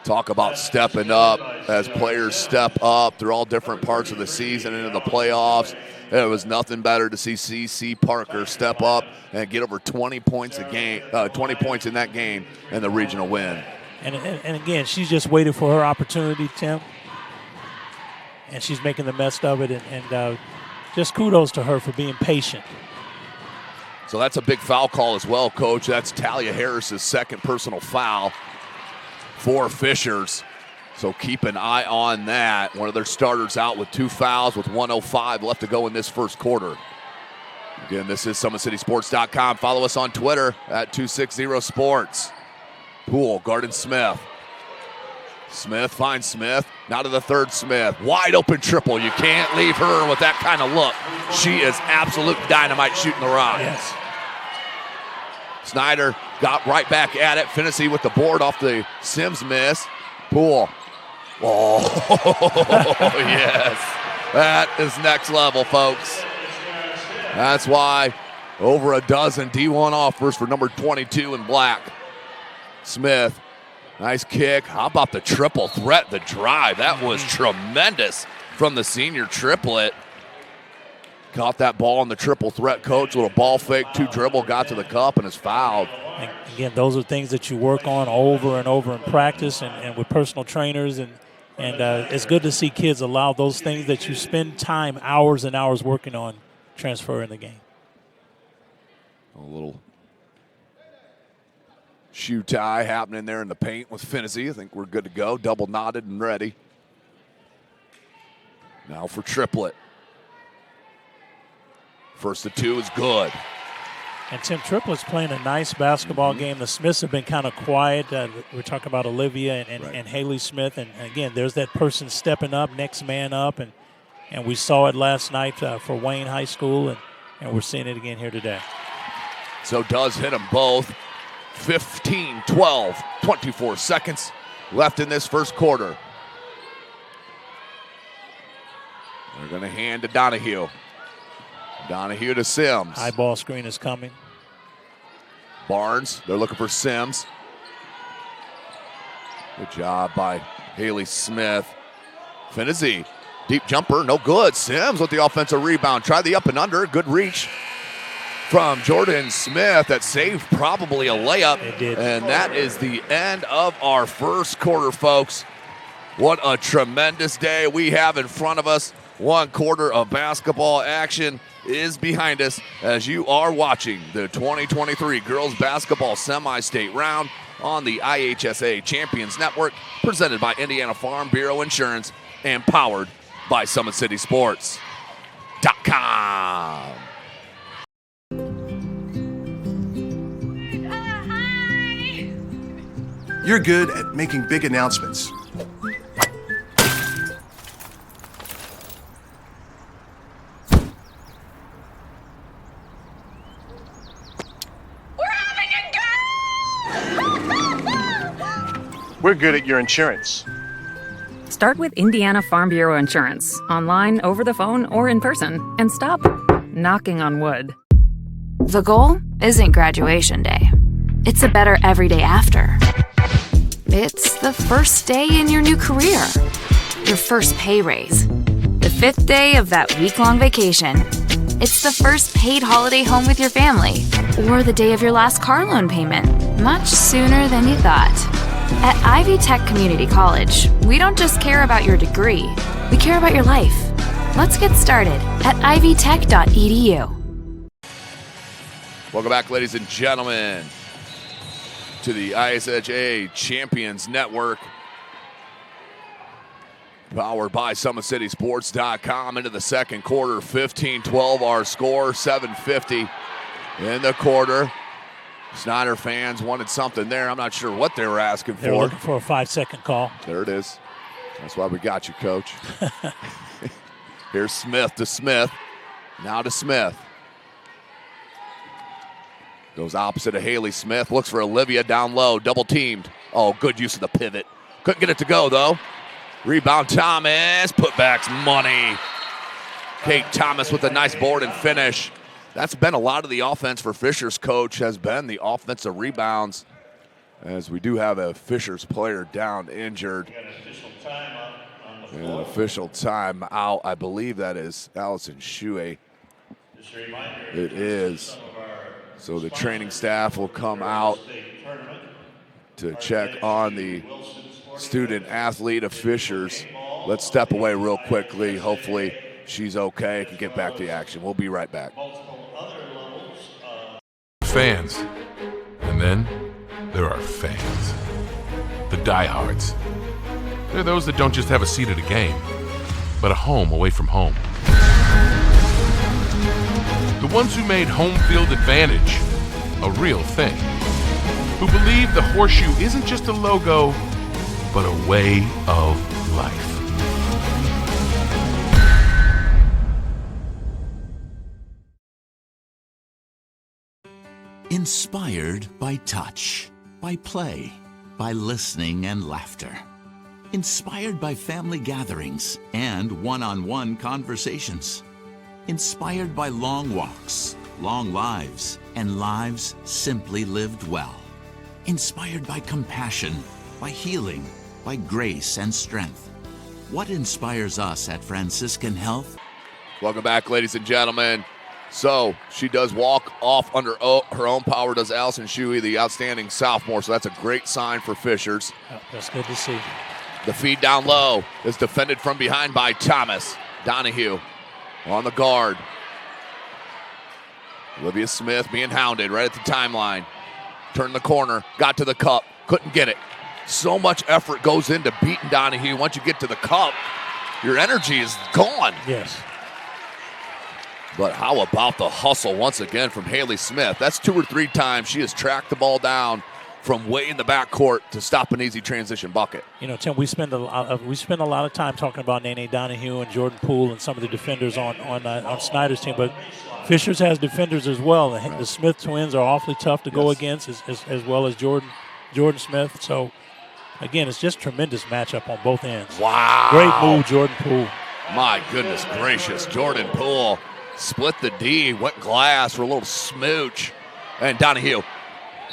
Talk about stepping up as players step up through all different parts of the season and into the playoffs. It was nothing better to see C.C. Parker step up and get over 20 points a game, 20 points in that game and the regional win. And again, she's just waited for her opportunity, Tim. And she's making the best of it. And just kudos to her for being patient. So that's a big foul call as well, Coach. That's Talia Harris's second personal foul for Fishers. So keep an eye on that. One of their starters out with 2 fouls with 1:05 left to go in this first quarter. Again, this is SummitCitySports.com. Follow us on Twitter at 260sports. Poole guarding Smith. Smith finds Smith. Now to the third Smith. Wide open triple. You can't leave her with that kind of look. She is absolute dynamite shooting the rock. Yes. Snider got right back at it. Finney with the board off the Sims miss. Poole. Oh, yes. That is next level, folks. That's why over a dozen D1 offers for number 22 in black. Smith Nice kick. How about the triple threat, the drive? That was tremendous from the senior triplet. Caught that ball in the triple threat, coach. Little ball fake, 2 dribble, got to the cup, and is fouled. And again, those are things that you work on over and over in practice and with personal trainers. And it's good to see kids allow those things that you spend time, hours and hours working on, transfer in the game. A little shoe tie happening there in the paint with Finney. I think we're good to go. Double knotted and ready. Now for triplet. First to 2 is good. And Tim, triplet's playing a nice basketball game. The Smiths have been kind of quiet. We're talking about Olivia and Haley Smith. And again, there's that person stepping up, next man up. And we saw it last night for Wayne High School, and we're seeing it again here today. So does hit them both. 15, 12, 24 seconds left in this first quarter. They're going to hand to Donahue. Donahue to Sims. High ball screen is coming. Barnes, they're looking for Sims. Good job by Haley Smith. Finney, deep jumper, no good. Sims with the offensive rebound. Try the up and under, good reach from Jordan Smith that saved probably a layup. It did. And that is the end of our first quarter, folks. What a tremendous day we have in front of us. 1 quarter of basketball action is behind us as you are watching the 2023 Girls Basketball Semi-State Round on the IHSA Champions Network, presented by Indiana Farm Bureau Insurance and powered by SummitCitySports.com. You're good at making big announcements. We're good at your insurance. Start with Indiana Farm Bureau Insurance, online, over the phone, or in person, and stop knocking on wood. The goal isn't graduation day. It's a better every day after. It's the first day in your new career, your first pay raise, the 5th day of that week-long vacation. It's the first paid holiday home with your family, or the day of your last car loan payment, much sooner than you thought. At Ivy Tech Community College, we don't just care about your degree, we care about your life. Let's get started at ivytech.edu. Welcome back, ladies and gentlemen, to the ISHA Champions Network, powered by SummitCitySports.com. Into the second quarter, 15-12 our score, 7:50 in the quarter. Snider fans wanted something there. I'm not sure what they were asking for. They were looking for a 5-second call. There it is. That's why we got you, Coach. Here's Smith to Smith. Now to Smith. Goes opposite of Haley Smith. Looks for Olivia down low. Double teamed. Oh, good use of the pivot. Couldn't get it to go, though. Rebound Thomas. Putback's money. Kate Thomas with a nice board and finish. That's been a lot of the offense for Fishers, coach, has been the offensive rebounds, as we do have a Fishers player down injured. An official timeout. I believe that is Allison Shuey. It is. So the training staff will come out to check on the student athlete of Fishers. Let's step away real quickly. Hopefully she's okay, can get back to the action. We'll be right back. Fans. And then there are fans. The diehards. They're those that don't just have a seat at a game, but a home away from home. The ones who made home field advantage a real thing. Who believe the horseshoe isn't just a logo, but a way of life. Inspired by touch, by play, by listening and laughter. Inspired by family gatherings and one-on-one conversations. Inspired by long walks, long lives, and lives simply lived well. Inspired by compassion, by healing, by grace and strength. What inspires us at Franciscan Health? Welcome back, ladies and gentlemen. So she does walk off under her own power, does Allison Shuey, the outstanding sophomore. So that's a great sign for Fishers. Oh, that's good to see. The feed down low is defended from behind by Thomas. Donahue on the guard. Olivia Smith being hounded right at the timeline. Turned the corner, got to the cup, couldn't get it. So much effort goes into beating Donahue. Once you get to the cup, your energy is gone. Yes. But how about the hustle once again from Haley Smith? That's 2 or 3 times she has tracked the ball down from way in the backcourt to stop an easy transition bucket. You know, Tim, we spend a lot of time talking about Nene Donahue and Jordan Poole and some of the defenders on Snider's team, but Fishers has defenders as well. The Smith twins are awfully tough to go against, as well as Jordan Smith. So, again, it's just tremendous matchup on both ends. Wow. Great move, Jordan Poole. My goodness gracious. Jordan Poole split the D, went glass for a little smooch. And Donahue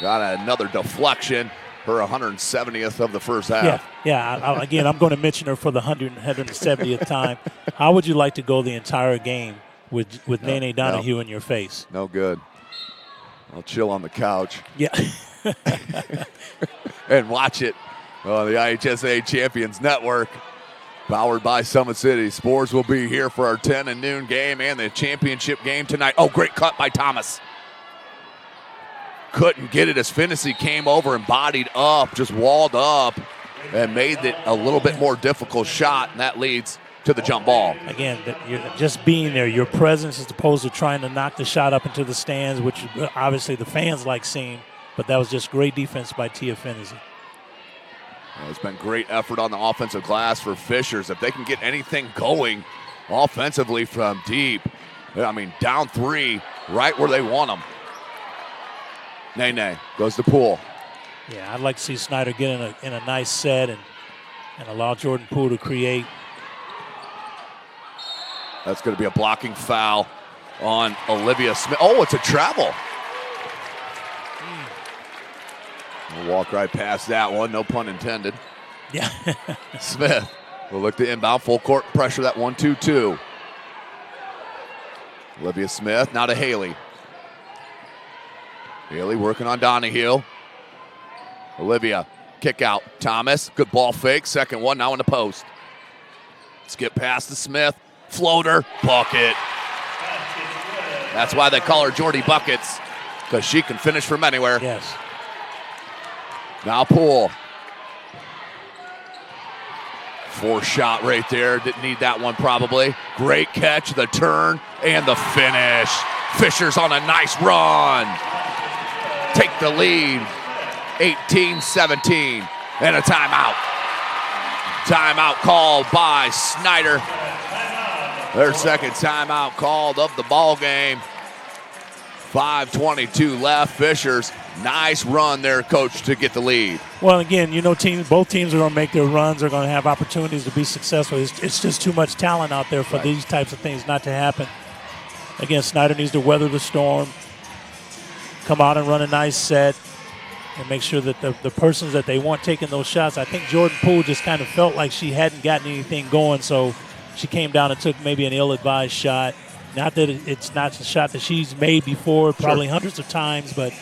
got another deflection, her 170th of the first half. Yeah. Again, I'm going to mention her for the 170th time. How would you like to go the entire game with Nene Donahue in your face? No good. I'll chill on the couch. Yeah. And watch it on the IHSA Champions Network. Powered by Summit City. Sports will be here for our 10 and noon game and the championship game tonight. Oh, great cut by Thomas. Couldn't get it as Finnessy came over and bodied up, just walled up, and made it a little bit more difficult shot, and that leads to the jump ball. Again, you're just being there, your presence as opposed to trying to knock the shot up into the stands, which obviously the fans like seeing, but that was just great defense by Tia Finnessy. It's been great effort on the offensive glass for Fishers. If they can get anything going offensively from deep, I mean, down 3, right where they want them. Nene goes to Poole. Yeah, I'd like to see Snider get in a nice set and allow Jordan Poole to create. That's going to be a blocking foul on Olivia Smith. Oh, it's a travel. We'll walk right past that one, no pun intended. Yeah. Smith will look to inbound, full court pressure, that 1-2-2. Olivia Smith, now to Haley. Haley working on Donahue. Olivia, kick out. Thomas, good ball fake. Second one, now in the post. Skip past to Smith. Floater, bucket. That's why they call her Jordy Buckets, because she can finish from anywhere. Yes. Now Poole. 4 shot right there. Didn't need that one probably. Great catch, the turn, and the finish. Fishers on a nice run. Take the lead. 18-17. And a timeout. Timeout called by Snider. Their second timeout called of the ball game. 5:22 left. Fishers, nice run there, coach, to get the lead. Well, again, you know, both teams are going to make their runs. They're going to have opportunities to be successful. It's just too much talent out there for these types of things not to happen. Again, Snider needs to weather the storm, come out and run a nice set, and make sure that the persons that they want taking those shots. I think Jordan Poole just kind of felt like she hadn't gotten anything going, so she came down and took maybe an ill-advised shot. Not that it's not a shot that she's made before, probably hundreds of times, but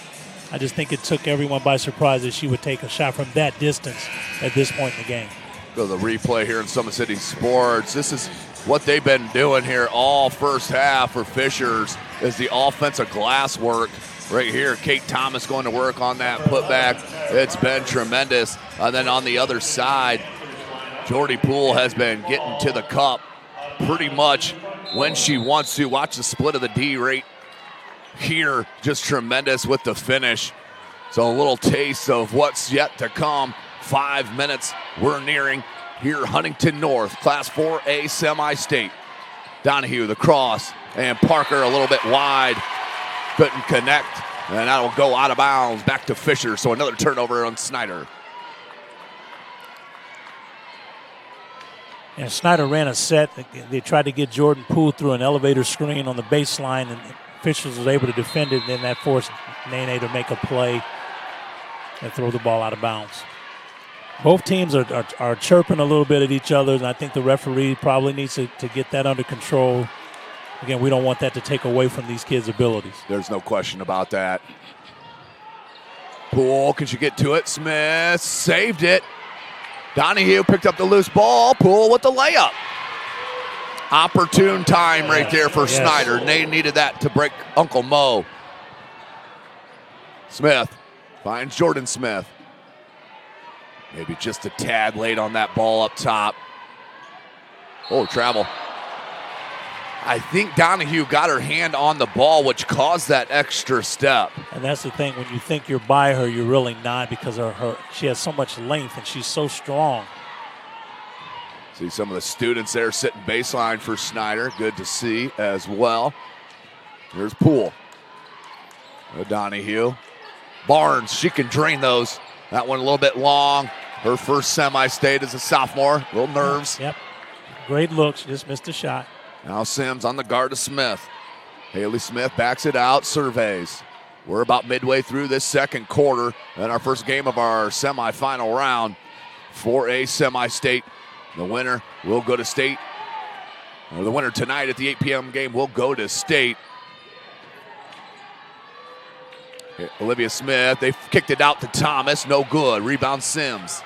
I just think it took everyone by surprise that she would take a shot from that distance at this point in the game. Go to the replay here in Summit City Sports. This is what they've been doing here all first half for Fishers is the offensive glass work. Right here, Kate Thomas going to work on that putback. It's been tremendous. And then on the other side, Jordy Poole has been getting to the cup pretty much when she wants to. Watch the split of the D right here. Just tremendous with the finish. So a little taste of what's yet to come. 5 minutes we're nearing here, Huntington North, Class 4A semi-state. Donahue, the cross, and Parker a little bit wide. Couldn't connect, and that'll go out of bounds back to Fisher. So another turnover on Snider. And Snider ran a set. They tried to get Jordan Poole through an elevator screen on the baseline, and Fishers was able to defend it, and then that forced Nene to make a play and throw the ball out of bounds. Both teams are chirping a little bit at each other, and I think the referee probably needs to get that under control. Again, we don't want that to take away from these kids' abilities. There's no question about that. Poole, can she get to it? Smith saved it. Donahue picked up the loose ball. Poole with the layup. Opportune time right there for Snider. They needed that to break Uncle Mo. Smith finds Jordan Smith. Maybe just a tad late on that ball up top. Oh, travel. I think Donahue got her hand on the ball, which caused that extra step. And that's the thing. When you think you're by her, you're really not, because she has so much length and she's so strong. See some of the students there sitting baseline for Snider. Good to see as well. Here's Poole. Donahue. Barnes, she can drain those. That one a little bit long. Her first semi-state as a sophomore. Little nerves. Yep. Great look. She just missed a shot. Now Sims on the guard of Smith. Haley Smith backs it out, surveys. We're about midway through this second quarter and our first game of our semifinal round for a semi-state. The winner will go to state. Or the winner tonight at the 8 p.m. game will go to state. Olivia Smith, they kicked it out to Thomas. No good. Rebound Sims.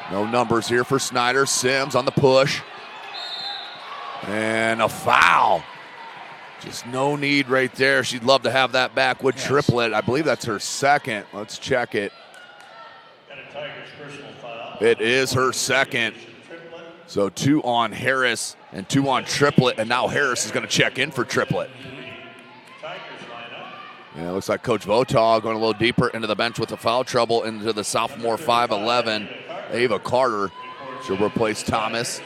No numbers here for Snider. Sims on the push. And a foul. Just no need right there. She'd love to have that back with Triplett. I believe that's her second. Let's check it. It is her second. So 2 on Harris and 2 on Triplett. And now Harris is going to check in for Triplett. Yeah, it looks like Coach Votaw going a little deeper into the bench with the foul trouble into the sophomore 5'11", Ava Carter. She'll replace Thomas.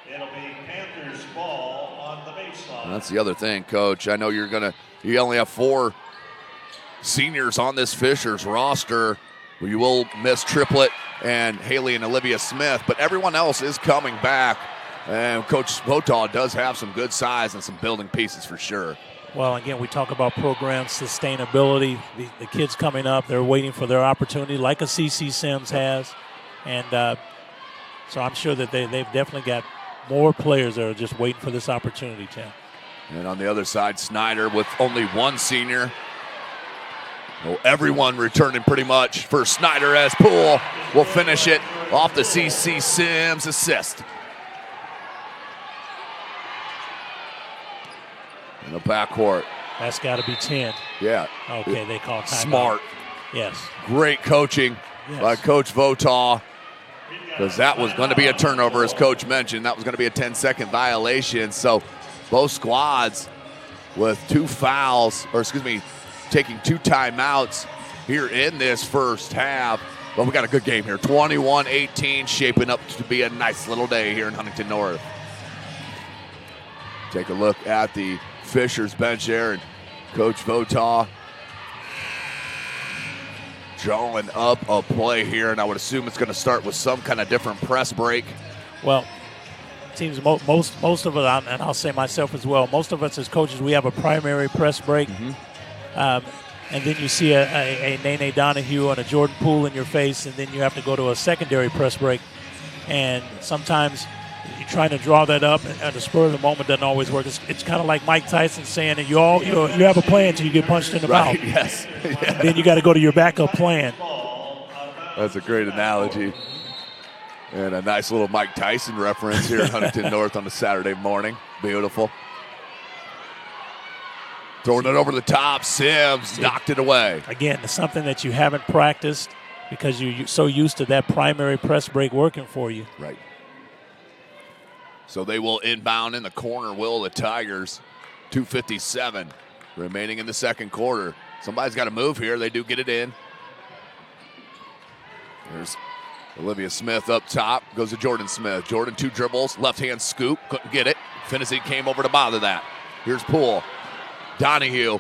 It'll be Panthers ball on the baseline. And that's the other thing, Coach. I know you only have 4 seniors on this Fishers roster. You will miss Triplett and Haley and Olivia Smith, but everyone else is coming back. And Coach Votaw does have some good size and some building pieces for sure. Well, again, we talk about program sustainability. The kids coming up, they're waiting for their opportunity, like a CC Sims has. And so I'm sure that they've definitely got more players that are just waiting for this opportunity, Tim. And on the other side, Snider with only 1 senior. Well, everyone returning pretty much for Snider, as Poole will finish it off the CC Sims assist. In the backcourt. That's got to be 10. Yeah. Okay, they call timeout. Smart. Yes. Great coaching by Coach Votaw, because that was going to be a turnover, as Coach mentioned. That was going to be a 10-second violation. So both squads with 2 fouls, taking 2 timeouts here in this first half. But we got a good game here. 21-18, shaping up to be a nice little day here in Huntington North. Take a look at the Fishers bench there, and Coach Votaw drawing up a play here, and I would assume it's going to start with some kind of different press break. Well, teams, most of us, and I'll say myself as well, most of us as coaches, we have a primary press break. And then you see a Nene Donahue and a Jordan Poole in your face, and then you have to go to a secondary press break. And sometimes you're trying to draw that up, and the spur of the moment doesn't always work. It's kind of like Mike Tyson saying that you have a plan until you get punched in the mouth. Yes. Yeah. Then you got to go to your backup plan. That's a great analogy. And a nice little Mike Tyson reference here in Huntington North on a Saturday morning. Beautiful. Throwing it over the top. Sims knocked it away. Again, it's something that you haven't practiced because you're so used to that primary press break working for you. Right. So they will inbound in the corner, will the Tigers. 2:57 remaining in the second quarter. Somebody's got to move here. They do get it in. There's Olivia Smith up top. Goes to Jordan Smith. Jordan, 2 dribbles. Left-hand scoop. Couldn't get it. Finney came over to bother that. Here's Poole. Donahue.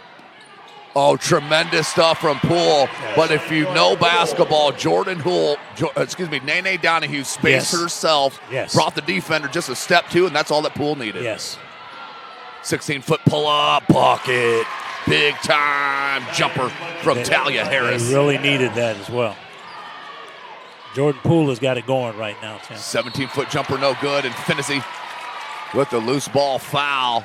Oh, tremendous stuff from Poole. But if you know basketball, Nene Donahue spaced herself, brought the defender just a step 2, and that's all that Poole needed. Yes. 16-foot pull-up, bucket, big-time jumper from Talia Harris. They really needed that as well. Jordan Poole has got it going right now, Tim. 17-foot jumper, no good, and Finney with the loose ball foul.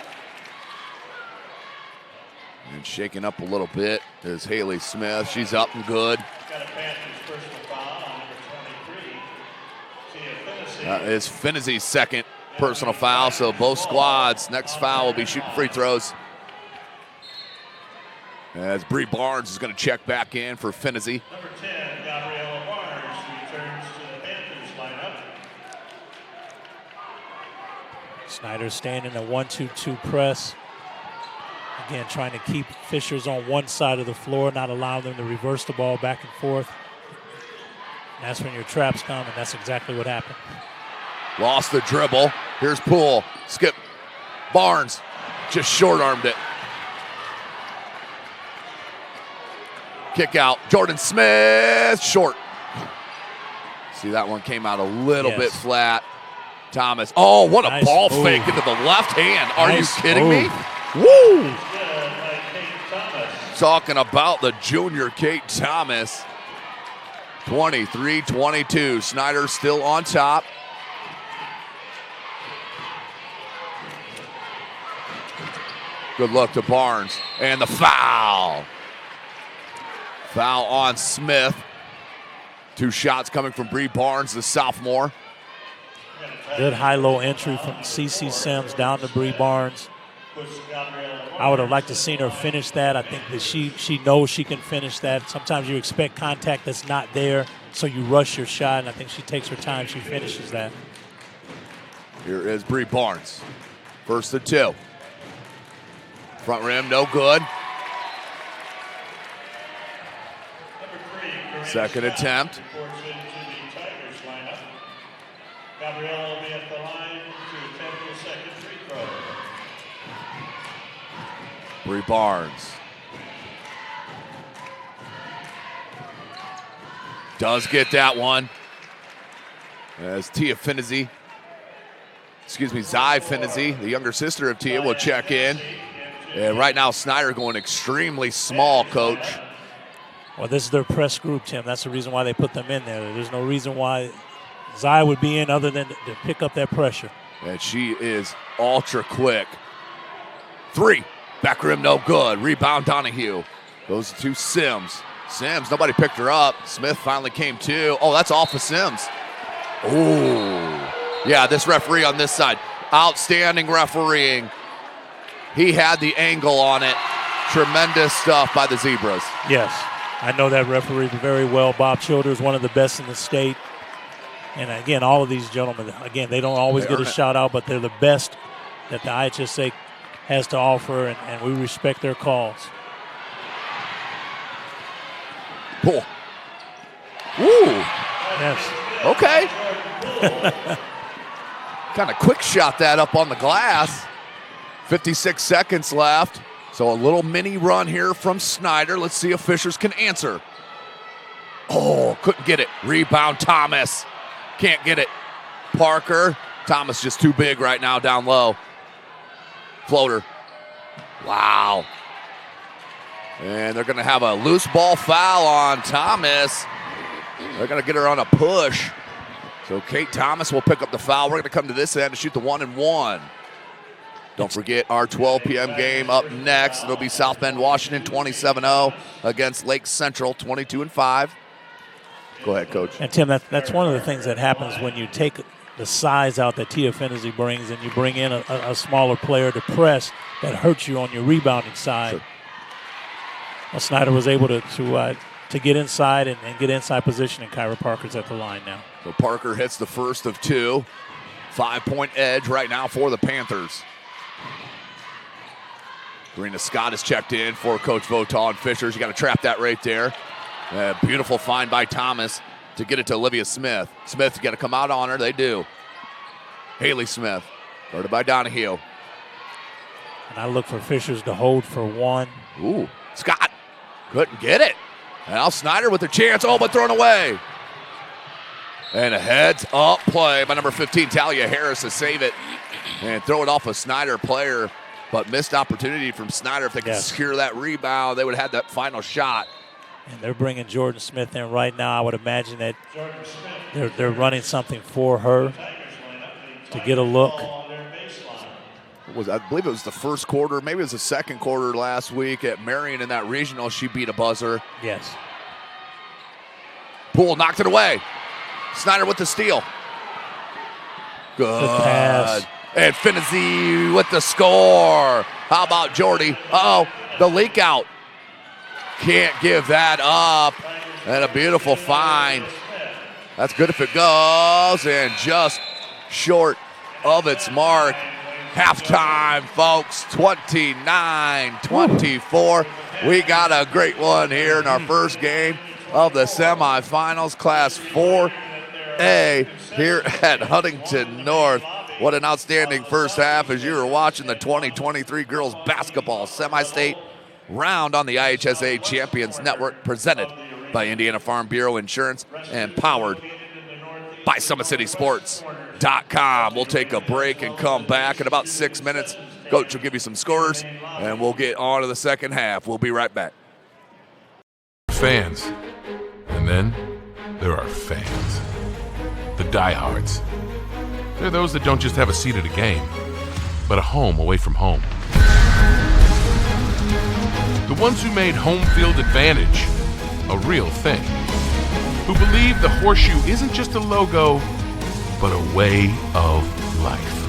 And shaking up a little bit is Haley Smith. She's up and good. Got a Panthers personal foul on number 23. That is Finney's second personal foul, so both squads' next foul will be shooting free throws. As Bree Barnes is going to check back in for Finney. Number 10, Gabriella Barnes returns to the Panthers lineup. Snider staying in the 1-2-2 press. Again, trying to keep Fishers on one side of the floor, not allow them to reverse the ball back and forth. And that's when your traps come, and that's exactly what happened. Lost the dribble. Here's Poole. Skip. Barnes just short-armed it. Kick out. Jordan Smith, short. See, that one came out a little bit flat. Thomas. Oh, what a ball fake into the left hand. Are you kidding me? Woo! Talking about the junior Kate Thomas. 23-22. Snider still on top. Good look to Barnes. And the foul. Foul on Smith. 2 shots coming from Bree Barnes, the sophomore. Good high-low entry from CeCe Sims down to Bree Barnes. I would have liked to seen her finish that. I think that she knows she can finish that. Sometimes you expect contact that's not there, so you rush your shot, and I think she takes her time. She finishes that. Here is Bree Barnes. First and 2. Front rim, no good. Second attempt. Gabriella will be at the line to attempt the second free throw. Bree Barnes. Does get that one. As Tia Finney, Zai Finney, the younger sister of Tia, will check in. And right now, Snider going extremely small, Coach. Well, this is their press group, Tim. That's the reason why they put them in there. There's no reason why Zai would be in other than to pick up that pressure. And she is ultra quick. 3. Back rim, no good. Rebound, Donahue. Goes to Sims. Sims, nobody picked her up. Smith finally came to. Oh, that's off of Sims. Oh. Yeah, this referee on this side. Outstanding refereeing. He had the angle on it. Tremendous stuff by the Zebras. Yes, I know that referee very well. Bob Childers, one of the best in the state. And again, all of these gentlemen, again, they don't always get a shout out, but they're the best that the IHSA has to offer, and we respect their calls. Cool. Woo. Yes. Okay. Kind of quick shot that up on the glass. 56 seconds left. So a little mini run here from Snider. Let's see if Fishers can answer. Oh, couldn't get it. Rebound, Thomas. Can't get it. Parker. Thomas just too big right now down low. Floater. Wow. And they're going to have a loose ball foul on Thomas. They're going to get her on a push. So Kate Thomas will pick up the foul. We're going to come to this end to shoot the 1-and-1. Don't forget our 12 p.m. game up next. It'll be South Bend, Washington, 27-0 against Lake Central, 22-5. Go ahead, Coach. And, Tim, that's one of the things that happens when you take the size out that Tia Finney brings and you bring in a smaller player to press that hurts you on your rebounding side. Sure. Well, Snider was able to get inside and get inside position, and Kyra Parker's at the line now. So Parker hits the first of 2. 5-point edge right now for the Panthers. Karina Scott is checked in for Coach Votaw and Fishers. You got to trap that right there. Beautiful find by Thomas to get it to Olivia Smith. Smith, you got to come out on her. They do. Haley Smith, guarded by Donahue. And I look for Fishers to hold for 1. Ooh, Scott couldn't get it. Now Snider with a chance. Oh, but thrown away. And a heads-up play by number 15, Talia Harris, to save it and throw it off a Snider player. But missed opportunity from Snider. If they could secure that rebound, they would have had that final shot. And they're bringing Jordan Smith in right now. I would imagine that they're running something for her to get a look. I believe it was the first quarter, maybe it was the second quarter last week at Marion in that regional. She beat a buzzer. Yes. Poole knocked it away. Snider with the steal. Good pass. And Finney with the score. How about Jordy? Uh-oh, the leak out. Can't give that up. And a beautiful find. That's good if it goes. And just short of its mark. Halftime, folks, 29-24. We got a great one here in our first game of the semifinals, Class 4A here at Huntington North. What an outstanding first half as you were watching the 2023 girls basketball semi-state round on the IHSA Champions Network, presented by Indiana Farm Bureau Insurance and powered by SummitCitySports.com. We'll take a break and come back in about 6 minutes. Coach will give you some scores, and we'll get on to the second half. We'll be right back. Fans. And then there are fans. The diehards. They're those that don't just have a seat at a game, but a home away from home. The ones who made home field advantage a real thing. Who believe the horseshoe isn't just a logo, but a way of life.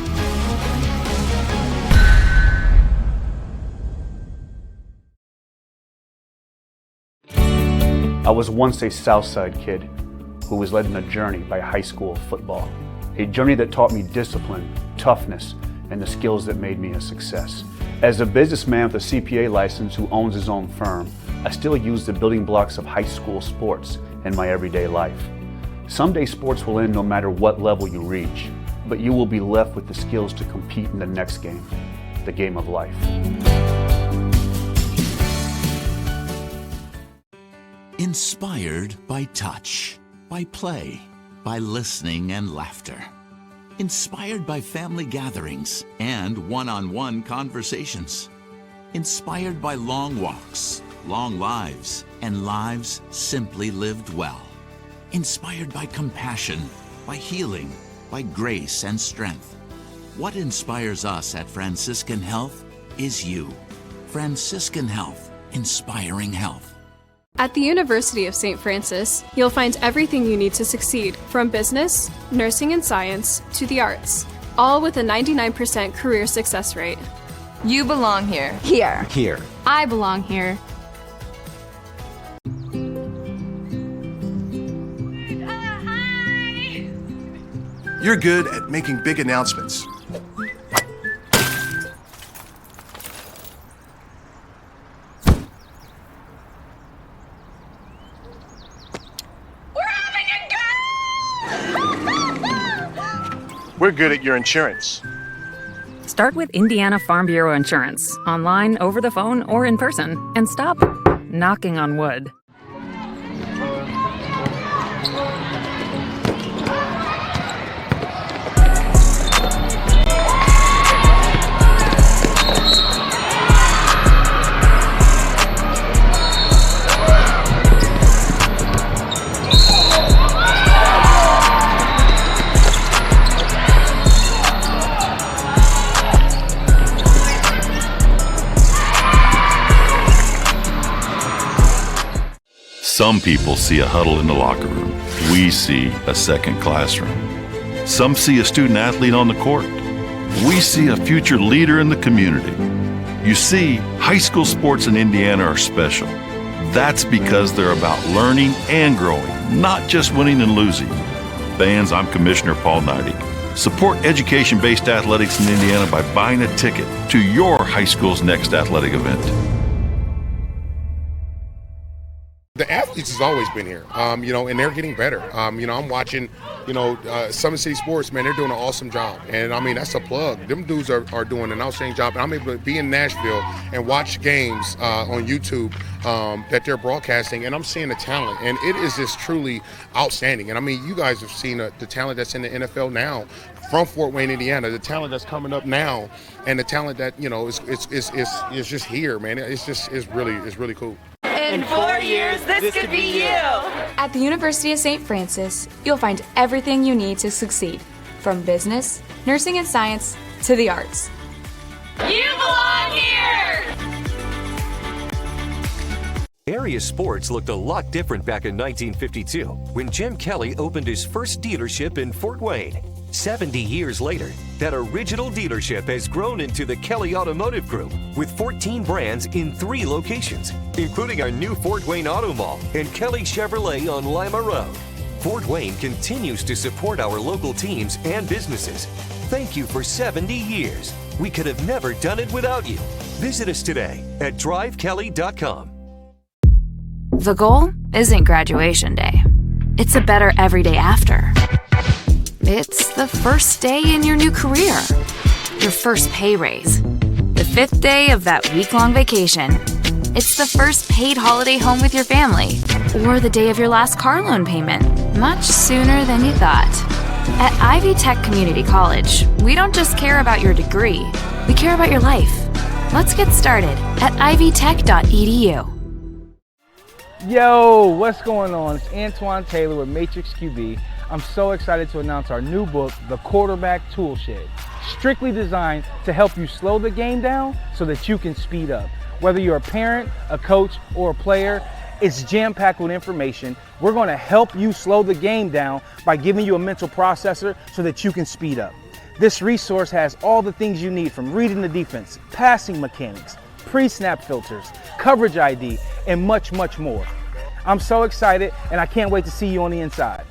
I was once a Southside kid who was led on a journey by high school football. A journey that taught me discipline, toughness, and the skills that made me a success. As a businessman with a CPA license who owns his own firm, I still use the building blocks of high school sports in my everyday life. Someday sports will end no matter what level you reach, but you will be left with the skills to compete in the next game, the game of life. Inspired by touch, by play, by listening and laughter. Inspired by family gatherings and one-on-one conversations. Inspired by long walks, long lives, and lives simply lived well. Inspired by compassion, by healing, by grace and strength. What inspires us at Franciscan Health is you. Franciscan Health, inspiring health. At the University of St. Francis, you'll find everything you need to succeed, from business, nursing and science, to the arts, all with a 99% career success rate. You belong here. Here. Here. I belong here. You're good at making big announcements. We're good at your insurance. Start with Indiana Farm Bureau Insurance, online, over the phone, or in person, and stop knocking on wood. Some people see a huddle in the locker room. We see a second classroom. Some see a student athlete on the court. We see a future leader in the community. You see, high school sports in Indiana are special. That's because they're about learning and growing, not just winning and losing. Fans, I'm Commissioner Paul Neidig. Support education-based athletics in Indiana by buying a ticket to your high school's next athletic event. The athletes has always been here, and they're getting better. I'm watching, Summit City Sports, man, they're doing an awesome job. And, that's a plug. Them dudes are doing an outstanding job. And I'm able to be in Nashville and watch games on YouTube that they're broadcasting, and I'm seeing the talent. And it is just truly outstanding. And, you guys have seen the talent that's in the NFL now from Fort Wayne, Indiana, the talent that's coming up now, and the talent that, is just here, man. It's really cool. In 4 years, this could be you. At the University of St. Francis, you'll find everything you need to succeed, from business, nursing and science, to the arts. You belong here! Area sports looked a lot different back in 1952 when Jim Kelly opened his first dealership in Fort Wayne. 70 years later, that original dealership has grown into the Kelly Automotive Group with 14 brands in 3 locations, including our new Fort Wayne Auto Mall and Kelly Chevrolet on Lima Road. Fort Wayne continues to support our local teams and businesses. Thank you for 70 years. We could have never done it without you. Visit us today at drivekelly.com. The goal isn't graduation day. It's a better everyday after. It's the first day in your new career. Your first pay raise. The 5th day of that week-long vacation. It's the first paid holiday home with your family. Or the day of your last car loan payment. Much sooner than you thought. At Ivy Tech Community College, we don't just care about your degree. We care about your life. Let's get started at ivytech.edu. Yo, what's going on? It's Antoine Taylor with Matrix QB. I'm so excited to announce our new book, The Quarterback Toolshed, strictly designed to help you slow the game down so that you can speed up. Whether you're a parent, a coach, or a player, it's jam-packed with information. We're going to help you slow the game down by giving you a mental processor so that you can speed up. This resource has all the things you need, from reading the defense, passing mechanics, pre-snap filters, coverage ID, and much, much more. I'm so excited, and I can't wait to see you on the inside.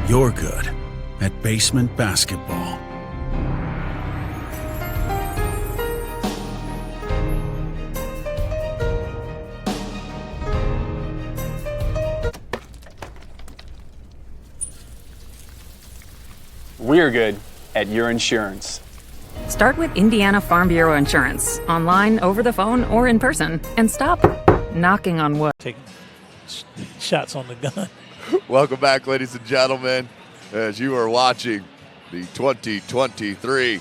You're good at basement basketball. We're good at your insurance. Start with Indiana Farm Bureau Insurance, online, over the phone, or in person, and stop knocking on wood. Taking shots on the gun. Welcome back, ladies and gentlemen, as you are watching the 2023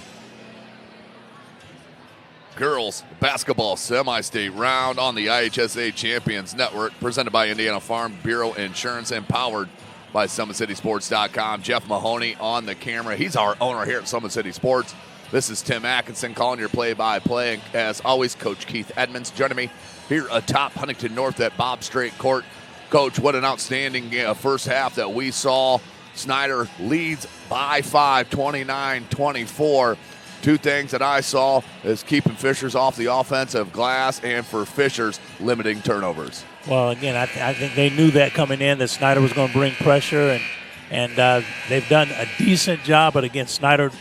Girls Basketball Semi-State Round on the IHSA Champions Network, presented by Indiana Farm Bureau Insurance and powered by SummitCitySports.com. Jeff Mahoney on the camera. He's our owner here at Summit City Sports. This is Tim Atkinson calling your play-by-play. And as always, Coach Keith Edmonds joining me here atop Huntington North at Bob Strait Court. Coach, what an outstanding first half that we saw. Snider leads by 5, 29-24. Two things that I saw is keeping Fishers off the offensive glass, and for Fishers, limiting turnovers. Well, again, I think they knew that coming in, that Snider was going to bring pressure, and they've done a decent job. But again, Snider's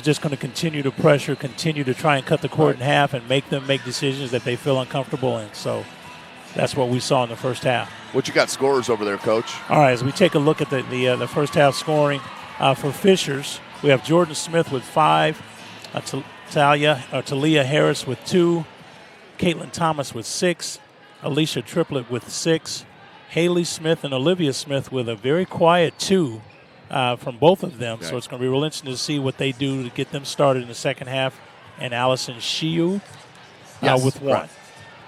just going to continue to pressure, continue to try and cut the court in half and make them make decisions that they feel uncomfortable in. So that's what we saw in the first half. What you got scores over there, Coach? All right, as we take a look at the first half scoring for Fishers, we have Jordan Smith with 5, Talia Harris with 2, Caitlin Thomas with 6, Alicia Triplett with 6, Haley Smith and Olivia Smith with a very quiet 2 from both of them. Okay. So it's going to be real interesting to see what they do to get them started in the second half. And Allison Shiu with 1.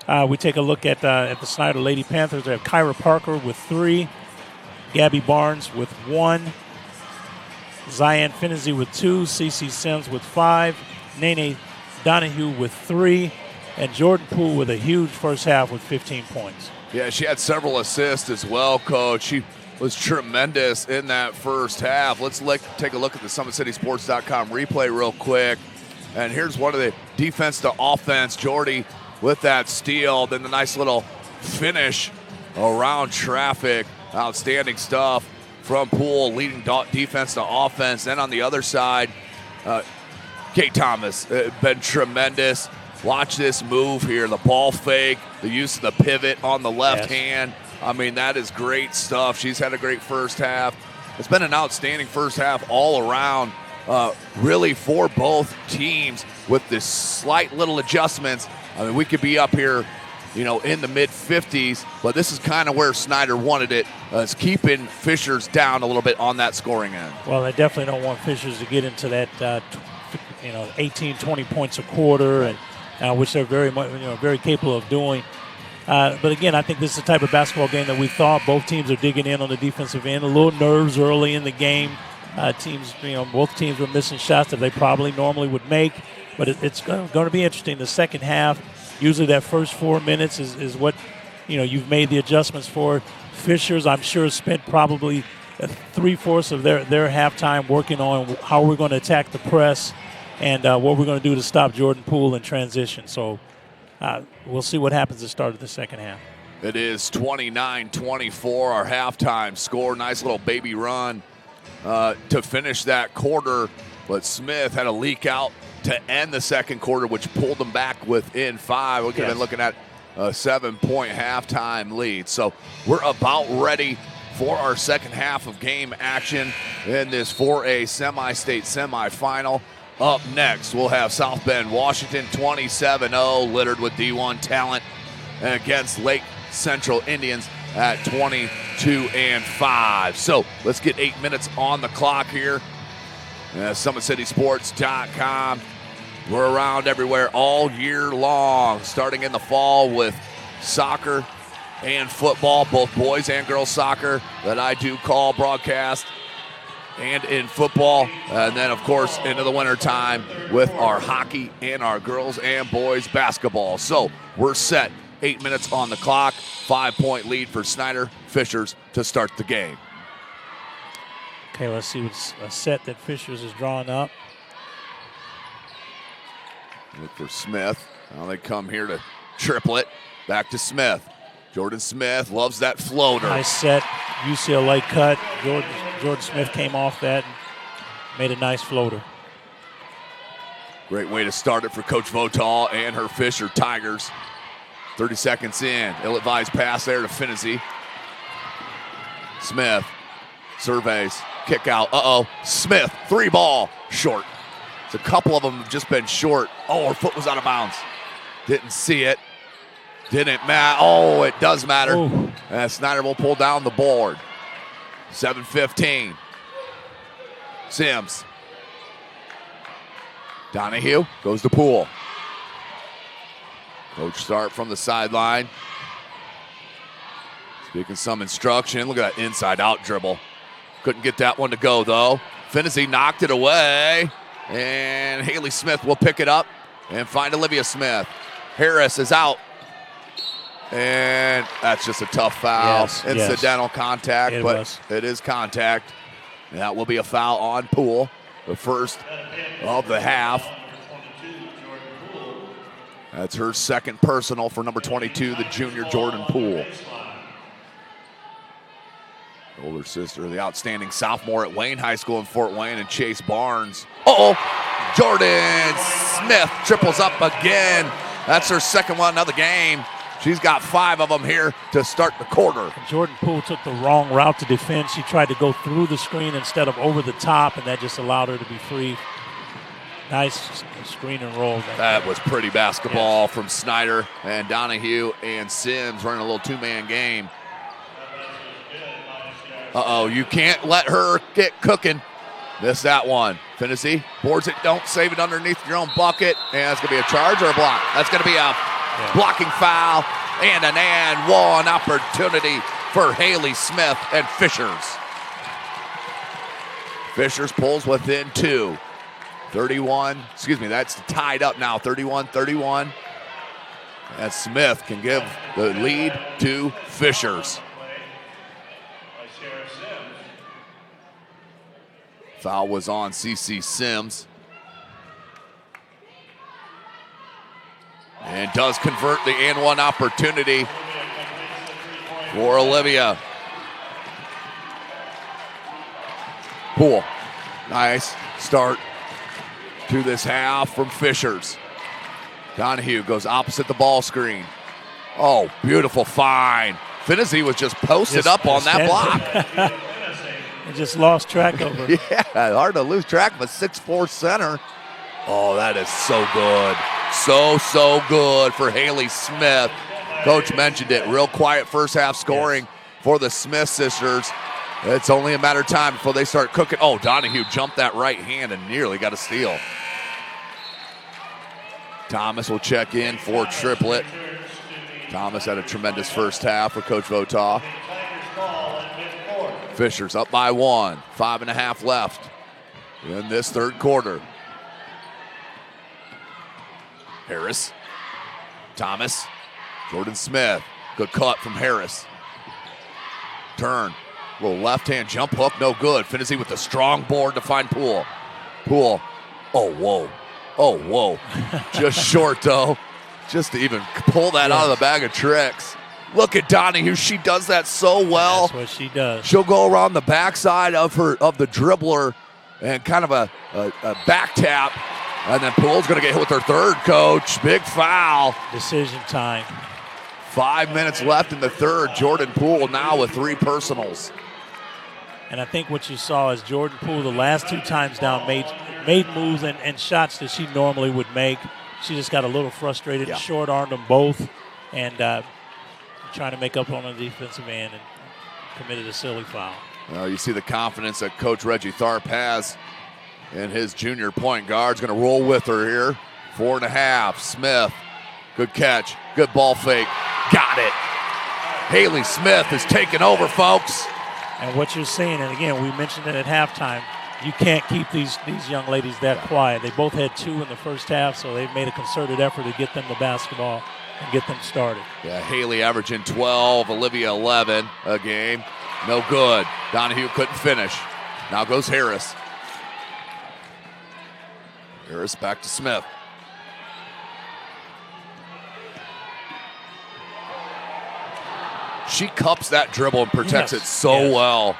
Right. We take a look at the Snider Lady Panthers. They have Kyra Parker with 3, Gabby Barnes with 1, Zion Finney with 2, Cece Sims with 5, Nene Donahue with 3, and Jordan Poole with a huge first half with 15 points. Yeah, she had several assists as well, Coach. She was tremendous in that first half. Let's take a look at the SummitCitySports.com replay real quick. And here's one of the defense to offense. Jordy with that steal, then the nice little finish around traffic. Outstanding stuff from Poole, leading defense to offense. Then on the other side, Kate Thomas, been tremendous. Watch this move here, the ball fake, the use of the pivot on the left hand. I mean, that is great stuff. She's had a great first half. It's been an outstanding first half all around, really, for both teams with this slight little adjustments. I mean, we could be up here in the mid-50s. But this is kind of where Snider wanted it, is keeping Fishers down a little bit on that scoring end. Well, they definitely don't want Fishers to get into that, 18, 20 points a quarter, and which they're very capable of doing. But again, I think this is the type of basketball game that we thought. Both teams are digging in on the defensive end. A little nerves early in the game. Both teams were missing shots that they probably normally would make. But it's going to be interesting. The second half, usually that first 4 minutes is what you've made the adjustments for. Fishers, I'm sure, spent probably 3/4 of their halftime working on how we're going to attack the press and what we're going to do to stop Jordan Poole in transition. So we'll see what happens at the start of the second half. It is 29-24, our halftime score. Nice little baby run to finish that quarter, but Smith had a leak out to end the second quarter, which pulled them back within 5. We could have been looking at a 7-point halftime lead. So we're about ready for our second half of game action in this 4A semi-state semifinal. Up next, we'll have South Bend, Washington, 27-0, littered with D1 talent, against Lake Central Indians at 22-5. So let's get 8 minutes on the clock here. SummitCitySports.com. We're around everywhere all year long, starting in the fall with soccer and football, both boys and girls soccer that I do call broadcast, and in football, and then, of course, into the wintertime with our hockey and our girls and boys basketball. So we're set. 8 minutes on the clock, 5-point lead for Snider Fishers to start the game. Okay, let's see what's a set that Fishers is drawing up. Look for Smith. Now they come here to triplet. Back to Smith. Jordan Smith loves that floater. Nice set, UCLA cut. Jordan Smith came off that and made a nice floater. Great way to start it for Coach Votal and her Fisher Tigers. 30 seconds in. Ill-advised pass there to Finney. Smith surveys. Kick out. Smith, 3-ball. Short. A couple of them have just been short. Oh, her foot was out of bounds. Didn't see it. Didn't matter. Oh, it does matter. And Snider will pull down the board. 7:15. Sims. Donahue goes to Poole. Coach Start from the sideline. Speaking some instruction. Look at that inside-out dribble. Couldn't get that one to go, though. Finney knocked it away. And Haley Smith will pick it up and find Olivia Smith. Harris is out. And that's just a tough foul. Incidental contact, it is contact. And that will be a foul on Poole. The first of the half. That's her second personal for number 22, the junior Jordan Poole. Older sister, the outstanding sophomore at Wayne High School in Fort Wayne, and Chase Barnes. Jordan Smith triples up again. That's her second one of the game. She's got 5 of them here to start the quarter. Jordan Poole took the wrong route to defend. She tried to go through the screen instead of over the top, and that just allowed her to be free. Nice screen and roll. That was pretty basketball from Snider and Donahue and Sims running a little 2-man game. You can't let her get cooking. Missed that one. Finney boards it, don't save it underneath your own bucket. And that's going to be a charge or a block. That's going to be a blocking foul and an and one opportunity for Haley Smith and Fishers. Fishers pulls within 2. 31, that's tied up now, 31-31. And Smith can give the lead to Fishers. Foul was on CC Sims. And does convert the and one opportunity for Olivia. Poole, nice start to this half from Fishers. Donahue goes opposite the ball screen. Oh, beautiful find. Finney was just posted up on that block. And just lost track of her. Yeah, hard to lose track of a 6'4" center. Oh, that is so good. So good for Haley Smith. Coach mentioned it. Real quiet first half scoring for the Smith sisters. It's only a matter of time before they start cooking. Oh, Donahue jumped that right hand and nearly got a steal. Thomas will check in for Triplet. Thomas had a tremendous first half for Coach Votaw. Fisher's up by 1. 5.5 left in this third quarter. Harris. Thomas. Jordan Smith. Good cut from Harris. Turn. Little left-hand jump hook, no good. Finney with a strong board to find Poole. Poole. Oh, whoa. Oh, whoa. Just short, though. Just to even pull that out of the bag of tricks. Look at Donahue. She does that so well. That's what she does. She'll go around the backside of the dribbler and kind of a back tap. And then Poole's going to get hit with her third, Coach. Big foul. Decision time. 5 minutes left in the third. Jordan Poole now with 3 personals. And I think what you saw is Jordan Poole the last 2 times down made moves and shots that she normally would make. She just got a little frustrated, short-armed them both, and trying to make up on the defensive end and committed a silly foul. Well, you see the confidence that Coach Reggie Tharp has in his junior point guard. He's going to roll with her here. 4.5. Smith, good catch, good ball fake. Got it. Haley Smith is taking over, folks. And what you're seeing, and again, we mentioned it at halftime, you can't keep these young ladies that quiet. They both had 2 in the first half, so they've made a concerted effort to get them the basketball and get them started. Yeah, Haley averaging 12, Olivia 11 a game. No good. Donahue couldn't finish. Now goes Harris. Harris back to Smith. She cups that dribble and protects it so well.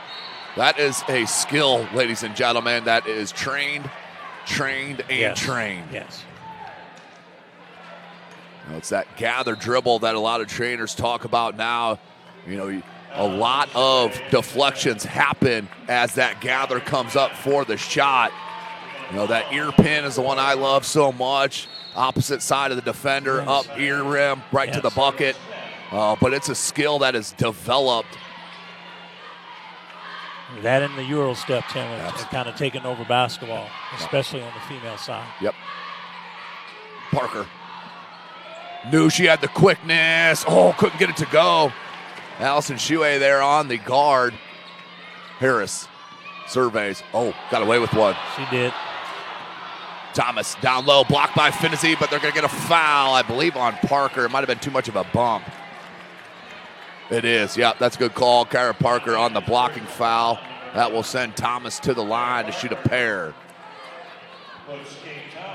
That is a skill, ladies and gentlemen, that is trained, trained. Yes. You know, it's that gather dribble that a lot of trainers talk about now. You know, a lot of deflections happen as that gather comes up for the shot. You know, that ear pin is the one I love so much. Opposite side of the defender, up ear rim, right to the bucket. But it's a skill that is developed. That and the Euro step, Tim, is kind of taking over basketball, especially on the female side. Yep. Parker. Knew she had the quickness. Oh, couldn't get it to go. Allison Shue there on the guard. Harris surveys. Oh, got away with one. She did. Thomas down low, blocked by Finney, but they're going to get a foul, I believe, on Parker. It might have been too much of a bump. It is, yeah, that's a good call. Kyra Parker on the blocking foul. That will send Thomas to the line to shoot a pair.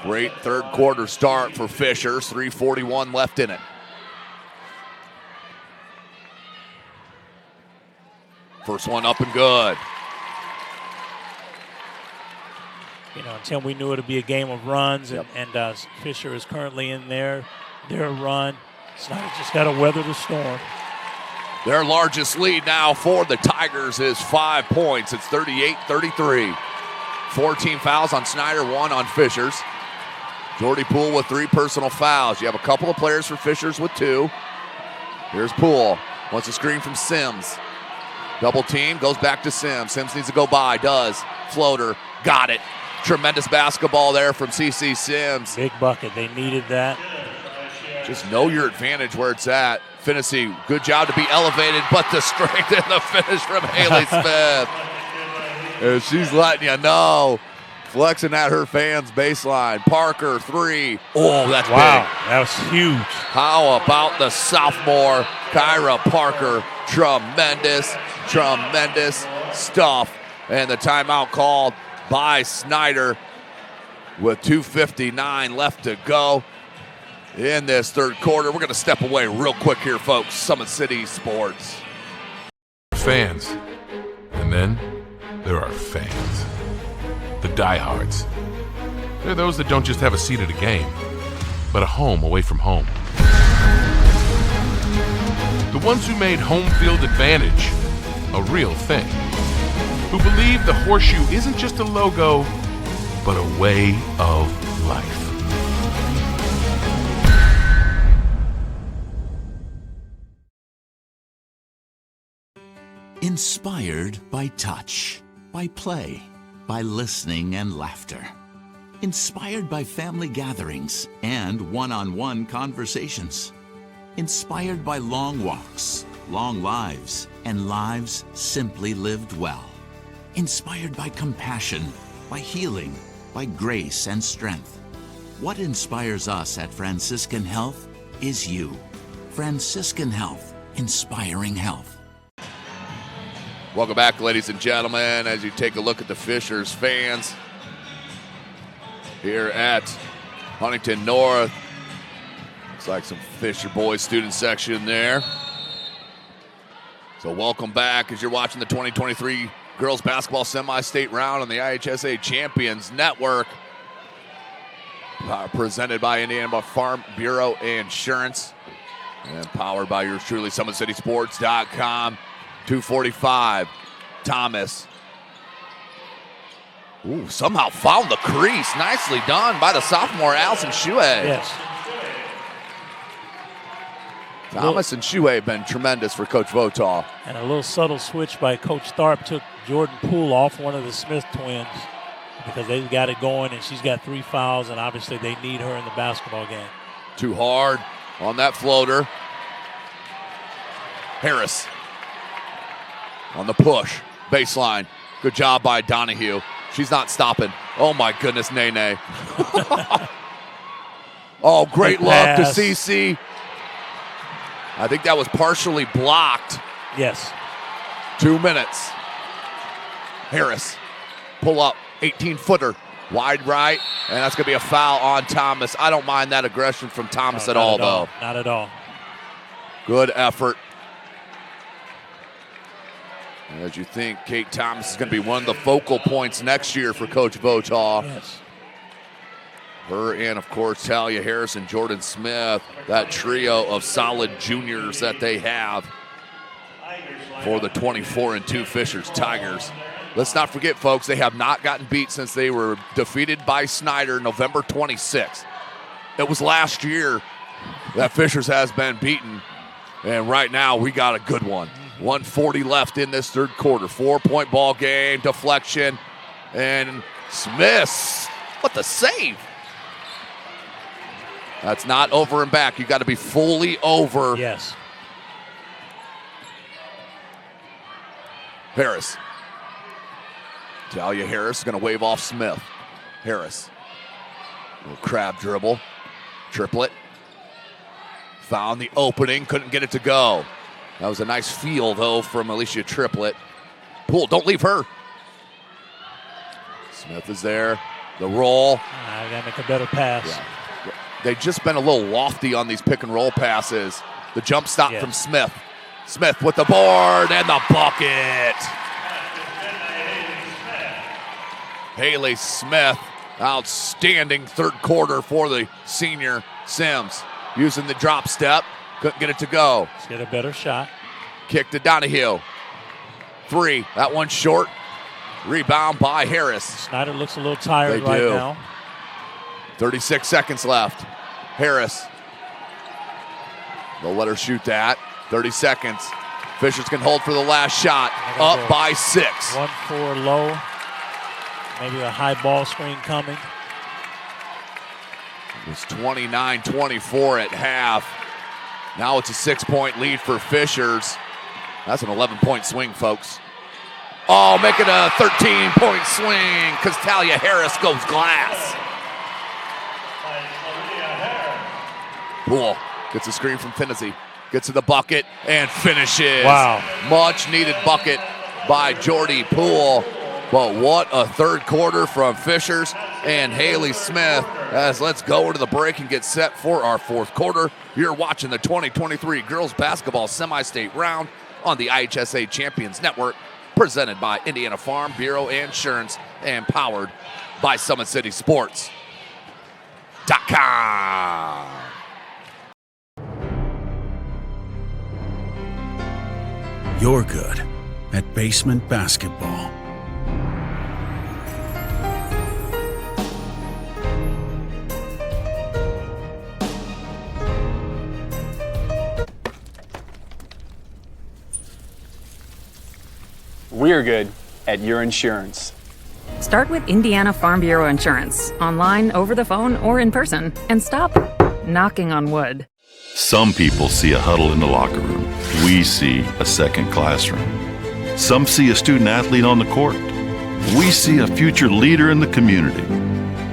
Great third quarter start for Fishers. 3:41 left in it. First one up and good. You know, Tim, we knew it would be a game of runs, and Fisher is currently in their run. Snider just got to weather the storm. Their largest lead now for the Tigers is 5 points. It's 38-33. 14 fouls on Snider, 1 on Fishers. Jordy Poole with 3 personal fouls. You have a couple of players for Fishers with 2. Here's Poole. Wants a screen from Sims. Double team, goes back to Sims. Sims needs to go by, does. Floater, got it. Tremendous basketball there from CC Sims. Big bucket, they needed that. Just know your advantage where it's at. Finney, good job to be elevated, but the strength in the finish from Haley Smith. And she's letting you know. Flexing at her fans' baseline. Parker, 3. Oh, that's big. That was huge. How about the sophomore, Kyra Parker? Tremendous stuff. And the timeout called by Snider with 2:59 left to go in this third quarter. We're going to step away real quick here, folks. Summit City Sports. Fans. And then there are fans. The diehards. They're those that don't just have a seat at a game, but a home away from home. The ones who made home field advantage a real thing. Who believe the horseshoe isn't just a logo, but a way of life. Inspired by touch, by play, by listening and laughter. Inspired by family gatherings and one-on-one conversations. Inspired by long walks, long lives, and lives simply lived well. Inspired by compassion, by healing, by grace and strength. What inspires us at Franciscan Health is you. Franciscan Health, inspiring health. Welcome back, ladies and gentlemen, as you take a look at the Fishers fans here at Huntington North. Looks like some Fisher Boys student section there. So welcome back as you're watching the 2023 girls basketball semi-state round on the IHSA Champions Network. Presented by Indiana Farm Bureau Insurance and powered by yours truly, SummitCitySports.com. 245, Thomas. Ooh, somehow found the crease. Nicely done by the sophomore, Allison Shuey. Yes. Thomas and Shuey have been tremendous for Coach Votaw. And a little subtle switch by Coach Tharp took Jordan Poole off one of the Smith twins because they've got it going, and she's got 3 fouls, and obviously they need her in the basketball game. Too hard on that floater. Harris on the push. Baseline. Good job by Donahue. She's not stopping. Oh, my goodness, Nene. Oh, great look to CC. I think that was partially blocked. Yes. 2 minutes. Harris, pull up, 18-footer, wide right, and that's going to be a foul on Thomas. I don't mind that aggression from Thomas at all, though. Not at all. Good effort. As you think, Kate Thomas is going to be one of the focal points next year for Coach Votaw. Yes. Her and, of course, Talia Harris and Jordan Smith, that trio of solid juniors that they have for the 24-2 Fishers Tigers. Let's not forget, folks, they have not gotten beat since they were defeated by Snider November 26th. It was last year that Fishers has been beaten, and right now we got a good one. 1:40 left in this third quarter. 4-point ball game, deflection, and Smith, what the save? That's not over and back. You got to be fully over. Yes. Harris. Talia Harris is going to wave off Smith. Harris. Little crab dribble. Triplet. Found the opening. Couldn't get it to go. That was a nice feel, though, from Alicia Triplet. Poole, don't leave her. Smith is there. The roll. I got to make a better pass. Yeah. They've just been a little lofty on these pick-and-roll passes. The jump stop from Smith. Smith with the board and the bucket. Haley Smith, outstanding third quarter for the senior Sims. Using the drop step, couldn't get it to go. Let's get a better shot. Kick to Donahue. 3, that one short. Rebound by Harris. Snider looks a little tired right now. 36 seconds left. Harris. They'll let her shoot that. 30 seconds. Fishers can hold for the last shot. Up by 6. 1-4 low. Maybe a high ball screen coming. It was 29-24 at half. Now it's a 6-point lead for Fishers. That's an 11-point swing, folks. Oh, make it a 13-point swing because Talia Harris goes glass. Poole gets a screen from Finney. Gets to the bucket and finishes. Wow. Much needed bucket by Jordy Poole. But what a third quarter from Fishers and Haley Smith as let's go into the break and get set for our fourth quarter. You're watching the 2023 girls basketball semi-state round on the IHSA Champions Network, presented by Indiana Farm Bureau Insurance and powered by SummitCitySports.com. You're good at basement basketball. We're good at your insurance. Start with Indiana Farm Bureau Insurance, online, over the phone, or in person, and stop knocking on wood. Some people see a huddle in the locker room. We see a second classroom. Some see a student athlete on the court. We see a future leader in the community.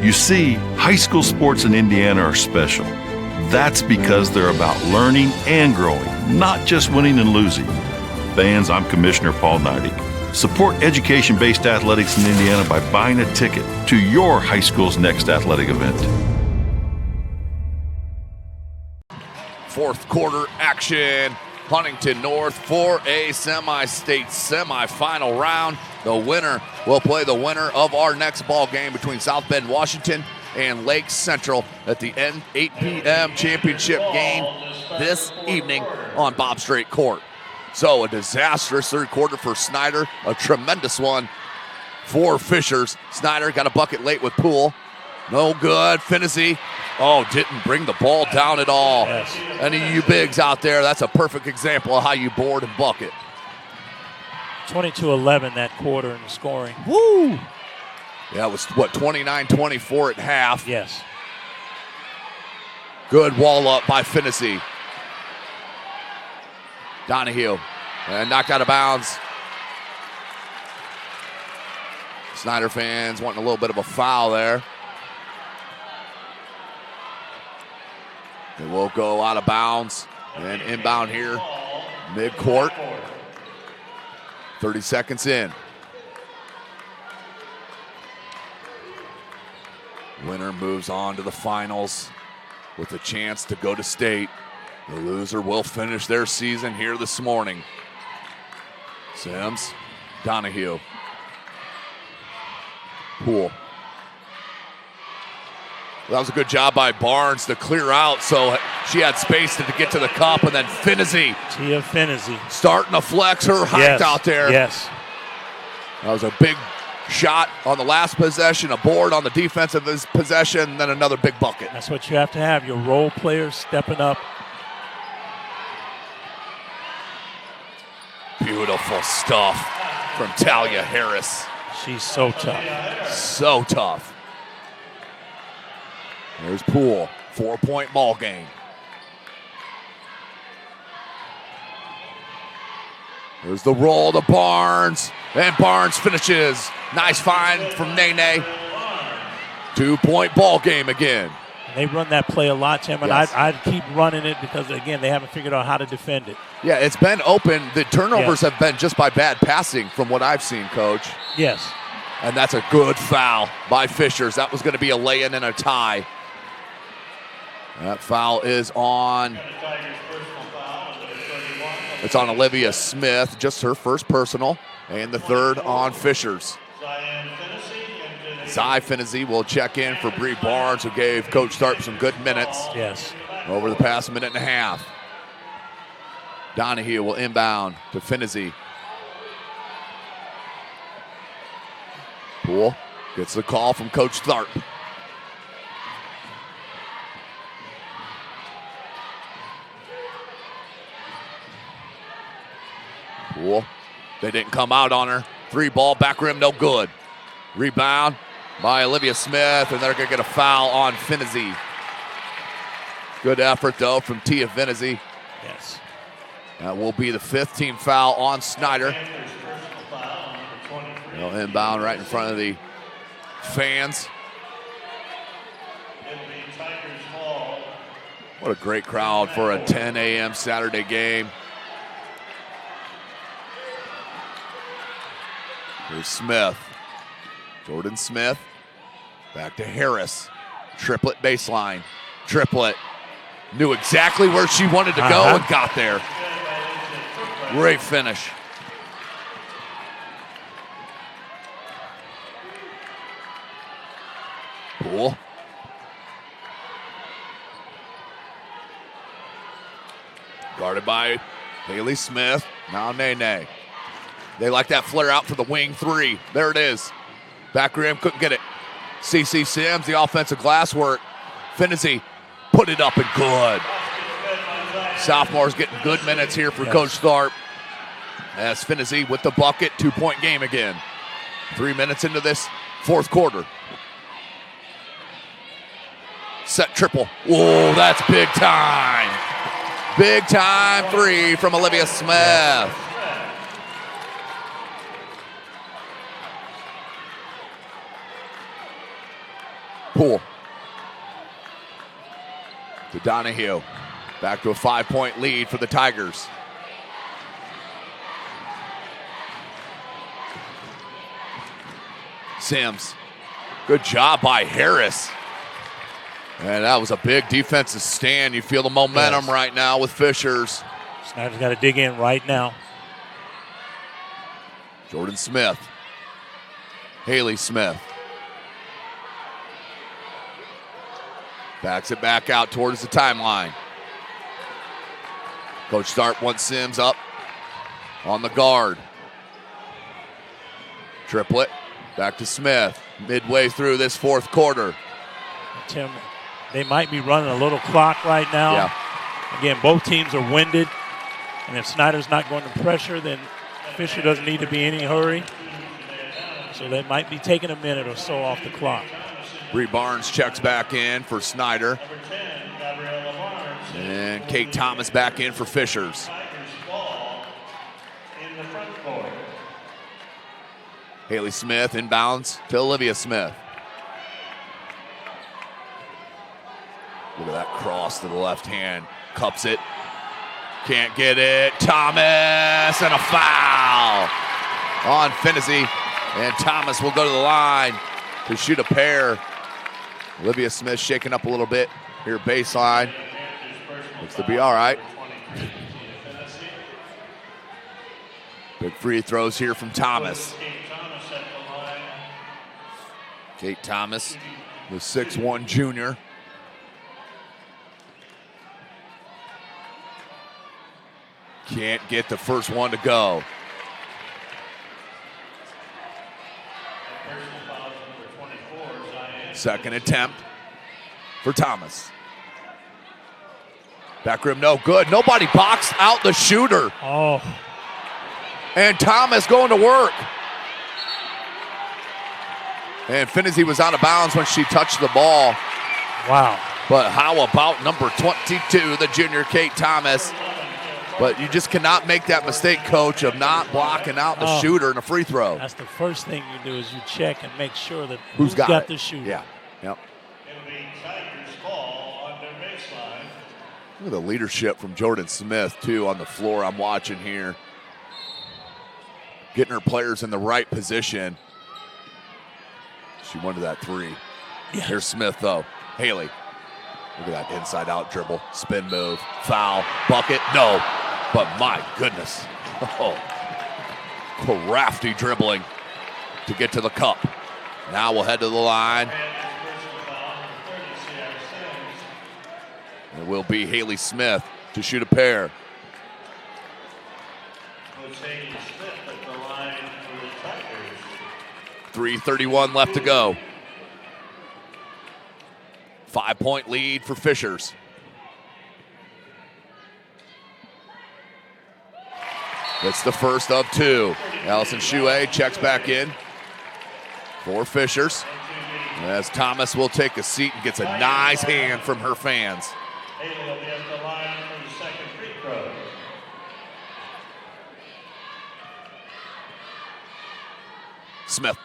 You see, high school sports in Indiana are special. That's because they're about learning and growing, not just winning and losing. Fans, I'm Commissioner Paul Neidig. Support education-based athletics in Indiana by buying a ticket to your high school's next athletic event. Fourth quarter action. Huntington North 4A semi-state semifinal round. The winner will play the winner of our next ball game between South Bend, Washington and Lake Central at the 8 p.m. championship game this evening on Bob Strait Court. So a disastrous third quarter for Snider, a tremendous one for Fishers. Snider got a bucket late with Poole. No good. Finney, didn't bring the ball down at all. Yes. Any of you bigs out there, that's a perfect example of how you board and bucket. 22-11 that quarter in the scoring. Woo! Yeah, it was, 29-24 at half. Yes. Good wall up by Finney. Donahue, and knocked out of bounds. Snider fans wanting a little bit of a foul there. It will go out of bounds and inbound here, mid-court. 30 seconds in. Winner moves on to the finals with a chance to go to state. The loser will finish their season here this morning. Sims, Donahue, Poole. That was a good job by Barnes to clear out, so she had space to get to the cup, and then Finney. Tia Finney. Starting to flex her height out there. Yes. That was a big shot on the last possession, a board on the defensive possession, and then another big bucket. That's what you have to have, your role players stepping up. Beautiful stuff from Talia Harris. She's so tough. So tough. There's Poole, 4-point ball game. There's the roll to Barnes, and Barnes finishes. Nice find from Nene. 2-point ball game again. And they run that play a lot, Tim, and Yes. I'd keep running it because, again, they haven't figured out how to defend it. Yeah, it's been open. The turnovers have been just by bad passing from what I've seen, Coach. Yes. And that's a good foul by Fishers. That was going to be a lay-in and a tie. That foul is on. It's on Olivia Smith, just her first personal, and the third on Fishers. Zy Finney will check in for Bree Barnes, who gave Coach Tharp some good minutes. Yes. Over the past minute and a half. Donahue will inbound to Finney. Poole gets the call from Coach Tharp. Poole, they didn't come out on her. 3-ball, back rim, no good. Rebound by Olivia Smith, and they're going to get a foul on Finney. Good effort, though, from Tia Finney. Yes. That will be the 5th team foul on Snider. They'll inbound right in front of the fans. What a great crowd for a 10 a.m. Saturday game. Here's Smith. Jordan Smith. Back to Harris. Triplet baseline. Triplet. Knew exactly where she wanted to go and got there. Great finish. Poole. Guarded by Haley Smith. Now Nene. They like that flare out for the wing 3. There it is. Back rim, couldn't get it. CC Sims, the offensive glass work. Finney put it up and good. Sophomore's getting good minutes here for Coach Tharp. As Finney with the bucket, 2-point game again. 3 minutes into this fourth quarter. Set triple. Whoa, that's big time. Big time three from Olivia Smith. Poole. To Donahue. Back to a 5-point lead for the Tigers. Sims. Good job by Harris. And that was a big defensive stand. You feel the momentum right now with Fishers. Snider's got to dig in right now. Jordan Smith. Haley Smith. Backs it back out towards the timeline. Coach Stark wants Sims up on the guard. Triplet. Back to Smith. Midway through this fourth quarter. Tim, they might be running a little clock right now. Yeah. Again, both teams are winded. And if Snider's not going to pressure, then Fisher doesn't need to be in any hurry. So they might be taking a minute or so off the clock. Bree Barnes checks back in for Snider. And Kate Thomas back in for Fishers. Haley Smith inbounds to Olivia Smith. Look at that cross to the left hand. Cups it. Can't get it. Thomas and a foul on Finney. And Thomas will go to the line to shoot a pair. Olivia Smith shaking up a little bit here baseline. Looks to be all right. Big free throws here from Thomas. Kate Thomas, the 6'1" junior. Can't get the first one to go. Second attempt for Thomas. Back rim, no good. Nobody boxed out the shooter. Oh. And Thomas going to work. And Finney was out of bounds when she touched the ball. Wow. But how about number 22, the junior Kate Thomas? But you just cannot make that mistake, Coach, of not blocking out the shooter in a free throw. That's the first thing you do is you check and make sure that who's got the shooter. Yeah. Yep. Look at the leadership from Jordan Smith, too, on the floor I'm watching here. Getting her players in the right position. She wanted that three. Yes. Here's Smith, though. Haley. Look at that inside-out dribble. Spin move. Foul. Bucket. No. But my goodness. Oh. Crafty dribbling to get to the cup. Now we'll head to the line. It will be Haley Smith to shoot a pair. 3:31 left to go. 5-point lead for Fishers. It's the first of two. Allison Chouet checks back in for Fishers. As Thomas will take a seat and gets a nice hand from her fans. Smith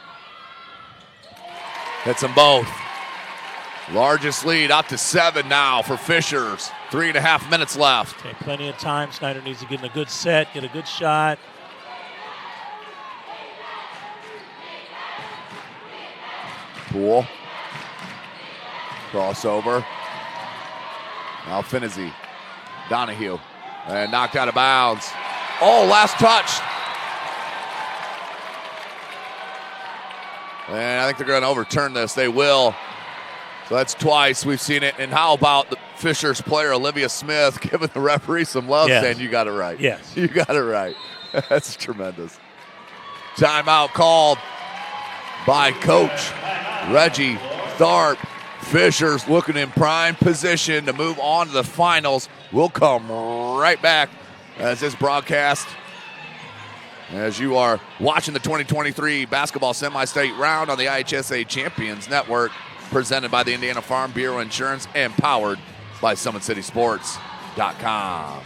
hits them both. Largest lead up to 7 now for Fishers. 3.5 minutes left. Okay, plenty of time. Snider needs to get in a good set, get a good shot. Poole. Crossover. Now Finney. Donahue. And knocked out of bounds. Oh, last touch. And I think they're going to overturn this. They will. So that's twice we've seen it. And how about the Fishers player, Olivia Smith, giving the referee some love, saying you got it right. Yes. You got it right. That's tremendous. Timeout called by Coach Reggie Tharp. Fishers looking in prime position to move on to the finals. We'll come right back as this broadcast as you are watching the 2023 basketball semi-state round on the IHSA Champions Network, presented by the Indiana Farm Bureau Insurance and powered by SummitCitySports.com.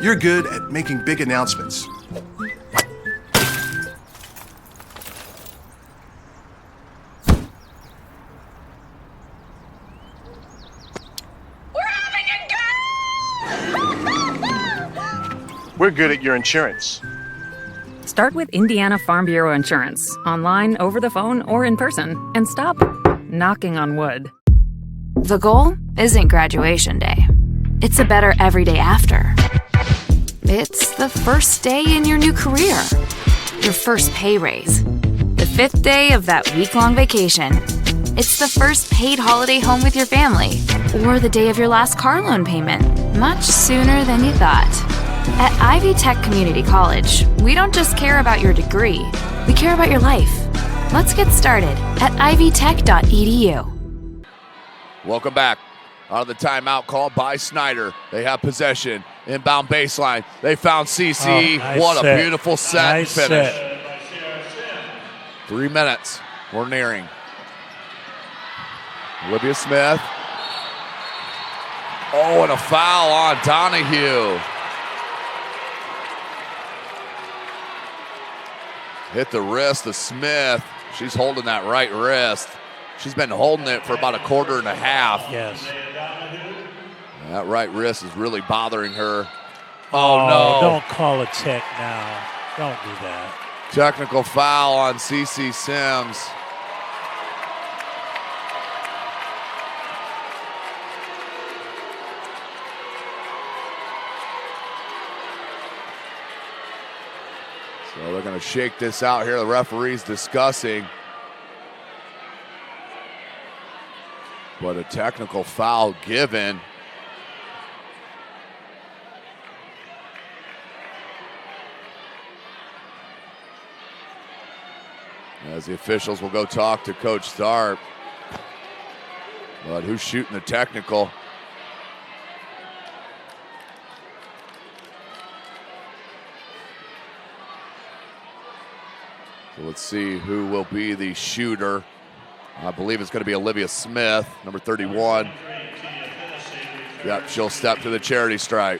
You're good at making big announcements. We're good at your insurance. Start with Indiana Farm Bureau Insurance, online, over the phone, or in person, and stop knocking on wood. The goal isn't graduation day. It's a better everyday after. It's the first day in your new career. Your first pay raise. The 5th day of that week-long vacation. It's the first paid holiday home with your family. Or the day of your last car loan payment. Much sooner than you thought. At Ivy Tech Community College, we don't just care about your degree, we care about your life. Let's get started at ivytech.edu. Welcome back. Out of the timeout called by Snider. They have possession. Inbound baseline. They found CC. Nice what set. A beautiful set Nice and finish. set. 3 minutes. We're nearing. Olivia Smith. Oh, and a foul on Donahue. Hit the wrist of Smith. She's holding that right wrist. She's been holding it for about a quarter and a half. Yes. That right wrist is really bothering her. Oh, no. Don't call a tech now. Don't do that. Technical foul on CC Sims. So they're going to shake this out here. The referee's discussing. But a technical foul given. As the officials will go talk to Coach Tharp. But who's shooting the technical? So let's see who will be the shooter. I believe it's going to be Olivia Smith, number 31. Yep, she'll step to the charity stripe.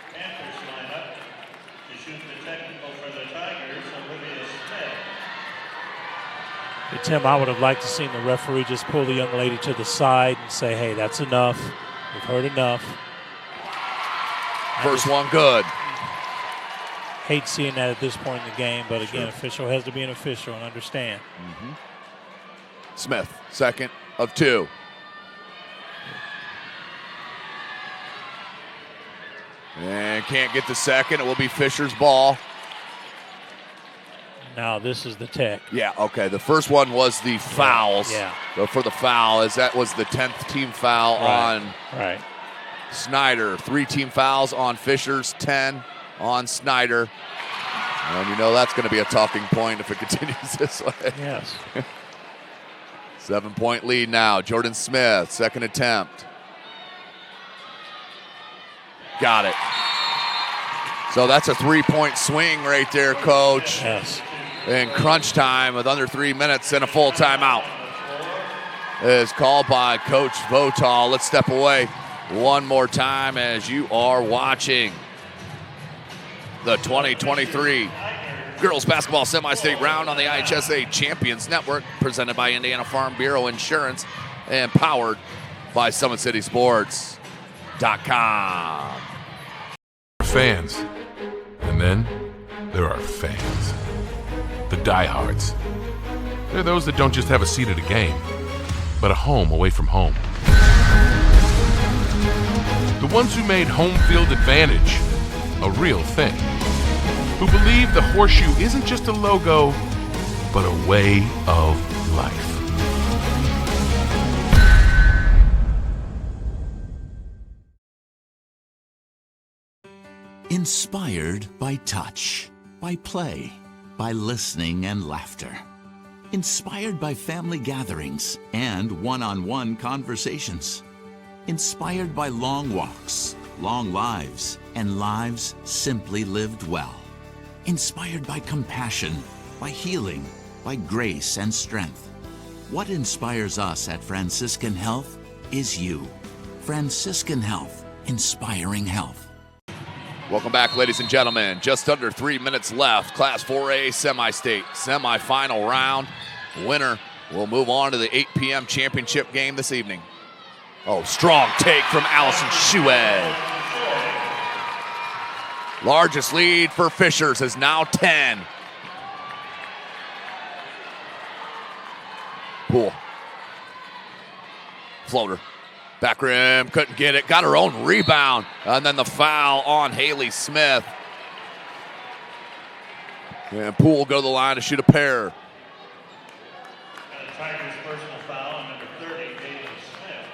Hey, Tim, I would have liked to seen the referee just pull the young lady to the side and say, hey, that's enough. We've heard enough. First one good. Hate seeing that at this point in the game, but again, official has to be an official and understand. Mm-hmm. Smith, second of two. And can't get the second. It will be Fisher's ball. Now this is the tech. Yeah, okay. The first one was the fouls. Yeah. So for the foul, as that was the 10th team foul on Snider. 3 team fouls on Fisher's, 10 on Snider. And you know that's going to be a talking point if it continues this way. Yes. 7-point lead now. Jordan Smith, second attempt. Got it. So that's a 3-point swing right there, Coach. Yes. In crunch time with under 3 minutes and a full timeout. Is called by Coach Votal. Let's step away one more time as you are watching the 2023 Girls Basketball Semi-State Round on the IHSA Champions Network, presented by Indiana Farm Bureau Insurance and powered by SummitCitySports.com. Fans. And then there are fans. The diehards. They're those that don't just have a seat at a game, but a home away from home. The ones who made home field advantage a real thing. Who believe the horseshoe isn't just a logo, but a way of life. Inspired by touch, by play, by listening and laughter. Inspired by family gatherings and one-on-one conversations. Inspired by long walks, long lives, and lives simply lived well. Inspired by compassion, by healing, by grace and strength. What inspires us at Franciscan Health is you. Franciscan Health, inspiring health. Welcome back, ladies and gentlemen. Just under 3 minutes left. Class 4A semi-state semifinal round. Winner will move on to the 8 p.m. championship game this evening. Oh, strong take from Allison Shuey. Largest lead for Fishers is now 10. Poole. Floater. Back rim, couldn't get it. Got her own rebound. And then the foul on Haley Smith. And Poole will go to the line to shoot a pair. Tigers personal foul on number 30, Haley Smith.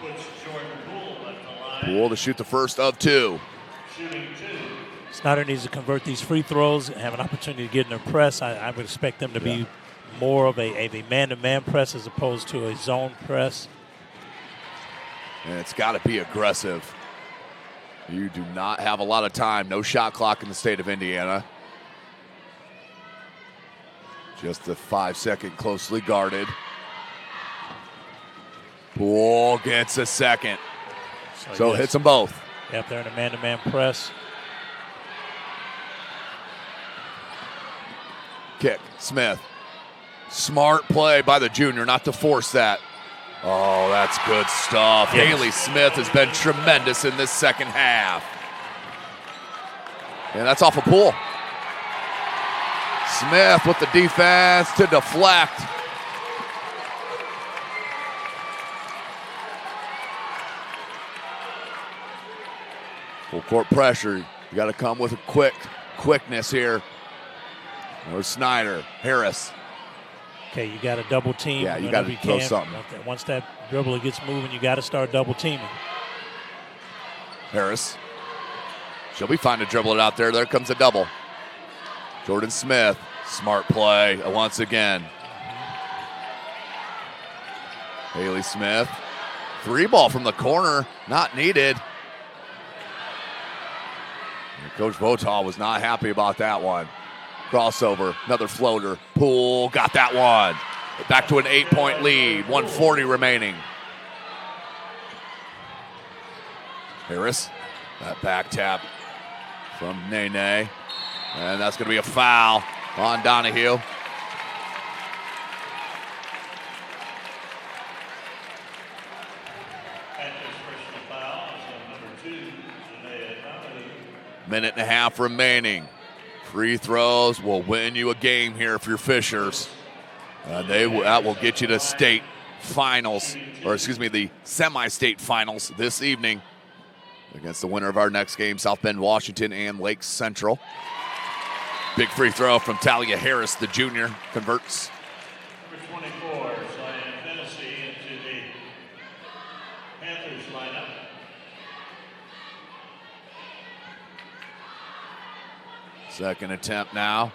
Puts Jordan Poole at the line. Poole to shoot the first of two. Shooting two. Snider needs to convert these free throws and have an opportunity to get in their press. I would expect them to be more of a man-to-man press as opposed to a zone press. And it's got to be aggressive. You do not have a lot of time. No shot clock in the state of Indiana. Just the 5-second closely guarded. Poole gets a second. So yes, hits them both. Yep, they're in a man-to-man press. Kick, Smith. Smart play by the junior not to force that. Oh, that's good stuff. Yes. Haley Smith has been tremendous in this second half. And that's off a Poole. Smith with the defense to deflect. Full court pressure. You got to come with a quickness here. There's Snider, Harris. Okay, you got to double team. Yeah, you got to throw something. Once that dribbler gets moving, you got to start double teaming. Harris. She'll be fine to dribble it out there. There comes a double. Jordan Smith. Smart play once again. Haley Smith. 3-ball from the corner. Not needed. And Coach Votaw was not happy about that one. Crossover. Another floater. Poole got that one. Back to an 8-point lead. 1:40 remaining. Harris. That back tap from Nene. And that's going to be a foul on Donahue. Minute and a half remaining. Free throws will win you a game here for your Fishers. That will get you to state finals, or excuse me, the semi-state finals this evening against the winner of our next game, South Bend, Washington, and Lake Central. Big free throw from Talia Harris, the junior, converts. Number 24, Zion Tennessee into the Panthers lineup. Second attempt now.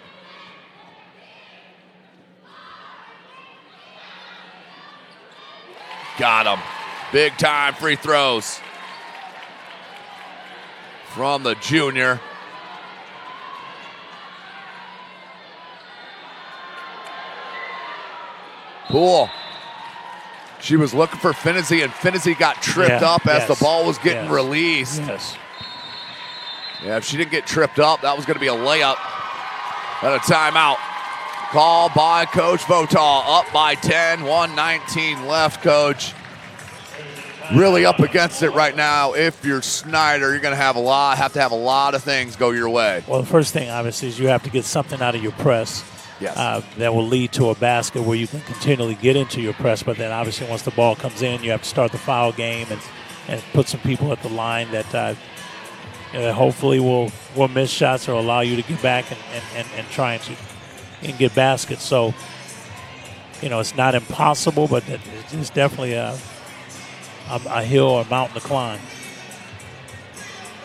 Got him. Big time free throws from the junior. Poole. She was looking for Finney, and Finney got tripped up as the ball was getting released. Yes. Yeah, if she didn't get tripped up, that was going to be a layup and a timeout. Called by Coach Votaw. Up by 10, 1:19 left, Coach. Really up against it right now. If you're Snider, you're going to have to have a lot of things go your way. Well, the first thing, obviously, is you have to get something out of your press. Yes. That will lead to a basket where you can continually get into your press. But then, obviously, once the ball comes in, you have to start the foul game and put some people at the line that hopefully will miss shots or allow you to get back and try and get baskets. So, it's not impossible, but it's definitely a hill or mountain to climb.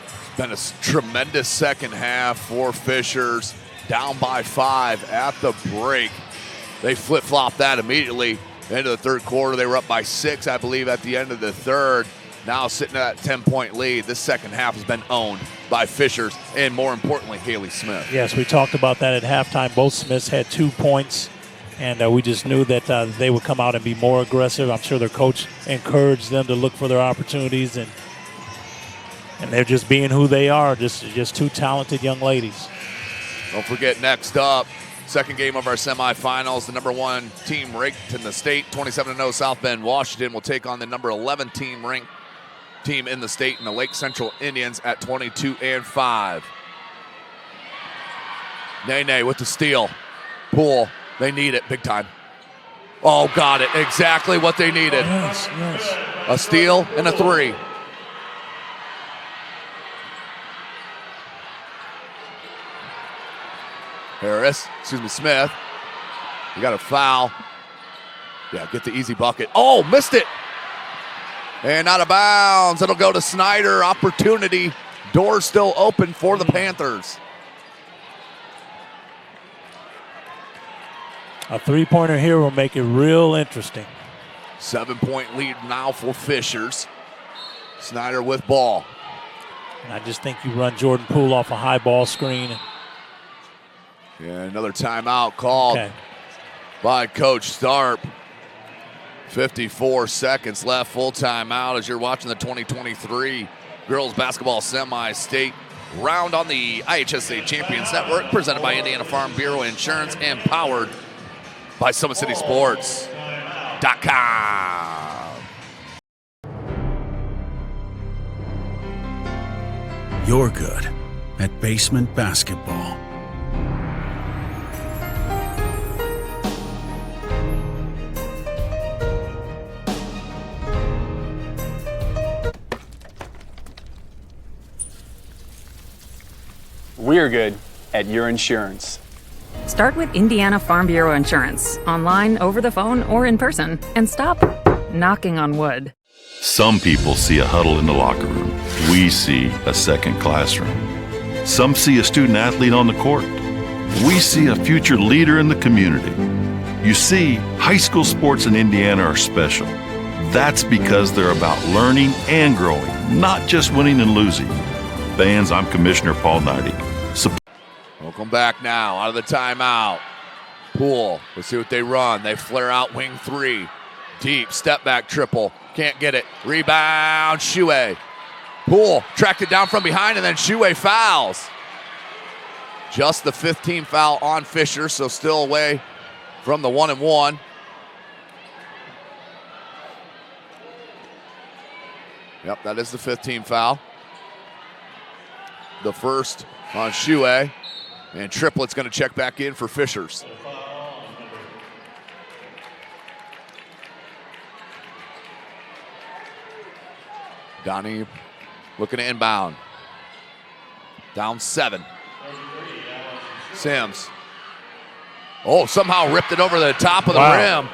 It's been a tremendous second half for Fishers. Down by 5 at the break. They flip-flopped that immediately into the third quarter. They were up by 6, I believe, at the end of the third. Now sitting at that 10-point lead. This second half has been owned by Fishers and, more importantly, Haley Smith. Yes, we talked about that at halftime. Both Smiths had 2 points, and we just knew that they would come out and be more aggressive. I'm sure their coach encouraged them to look for their opportunities, and they're just being who they are, just 2 talented young ladies. Don't forget, next up, second game of our semifinals, the number 1 team ranked in the state, 27-0 South Bend, Washington, will take on the number 11 team ranked team in the state in the Lake Central Indians at 22-5. Nene with the steal. Poole, they need it big time. Oh, got it. Exactly what they needed. Yes, yes. A steal and a 3. Smith. You got a foul. Yeah, get the easy bucket. Oh, missed it. And out of bounds. It'll go to Snider. Opportunity. Door still open for the Panthers. A 3-pointer here will make it real interesting. 7-point lead now for Fishers. Snider with ball. And I just think you run Jordan Poole off a high ball screen. Yeah, another timeout called by Coach Starp. 54 seconds left, full timeout as you're watching the 2023 girls basketball semi-state round on the IHS State Champions Network, presented by Indiana Farm Bureau Insurance and powered by SummitCitySports.com. You're good at basement basketball. We're good at your insurance. Start with Indiana Farm Bureau Insurance, online, over the phone, or in person, and stop knocking on wood. Some people see a huddle in the locker room. We see a second classroom. Some see a student athlete on the court. We see a future leader in the community. You see, high school sports in Indiana are special. That's because they're about learning and growing, not just winning and losing. Fans, I'm Commissioner Paul Neidig. Welcome back now, out of the timeout. Poole, let's see what they run. They flare out wing 3. Deep, step back triple. Can't get it. Rebound, Shue. Poole tracked it down from behind, and then Shue fouls. Just the 15th foul on Fisher, so still away from the 1-and-1. Yep, that is the 15th foul. The first on Shue. And Triplett's going to check back in for Fishers. Donnie looking to inbound. Down 7. Sims. Oh, somehow ripped it over the top of the rim.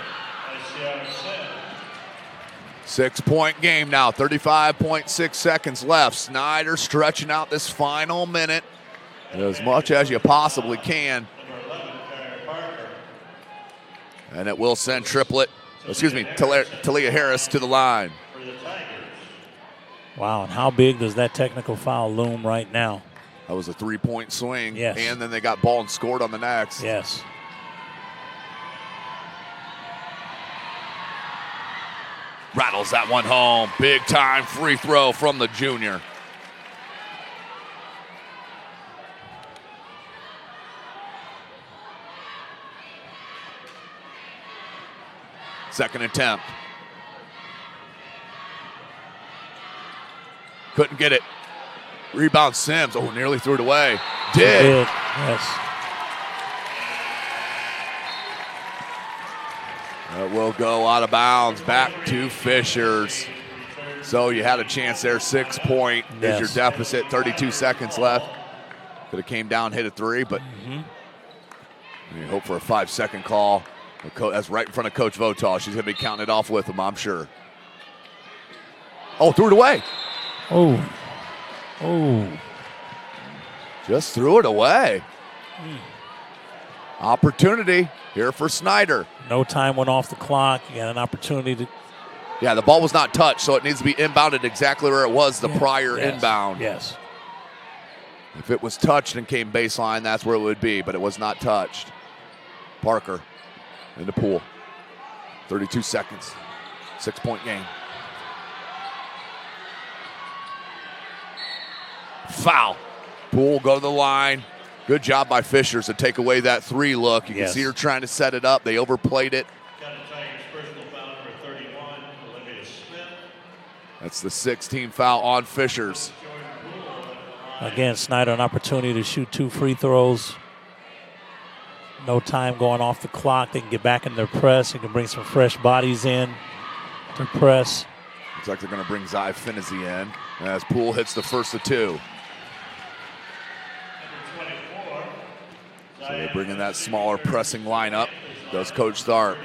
6-point game now, 35.6 seconds left. Snider stretching out this final minute as much as you possibly can. And it will send Talia Harris to the line. Wow, and how big does that technical foul loom right now? That was a 3-point swing. Yes. And then they got ball and scored on the next. Yes. Rattles that one home. Big time free throw from the junior. Second attempt. Couldn't get it. Rebound Sims. Oh, nearly threw it away. Did. Yes. It will go out of bounds back to Fishers. So you had a chance there. 6-point is your deficit. 32 seconds left. Could have came down, hit a 3, but you hope for a 5-second call. That's right in front of Coach Votaw. She's going to be counting it off with him, I'm sure. Oh, threw it away. Oh. Just threw it away. Opportunity here for Snider. No time went off the clock. You got an opportunity to. Yeah, the ball was not touched, so it needs to be inbounded exactly where it was the prior inbound. Yes. If it was touched and came baseline, that's where it would be, but it was not touched. Parker in the pool. 32 seconds. 6-point game. Foul. Poole go to the line. Good job by Fishers to take away that 3 look. You can see her trying to set it up. They overplayed it. That's the 16th foul on Fishers. Again, Snider an opportunity to shoot 2 free throws. No time going off the clock. They can get back in their press. They can bring some fresh bodies in to press. Looks like they're going to bring Zy Finney in as Poole hits the first of 2. So they bring in that smaller pressing lineup. Does Coach Tharp.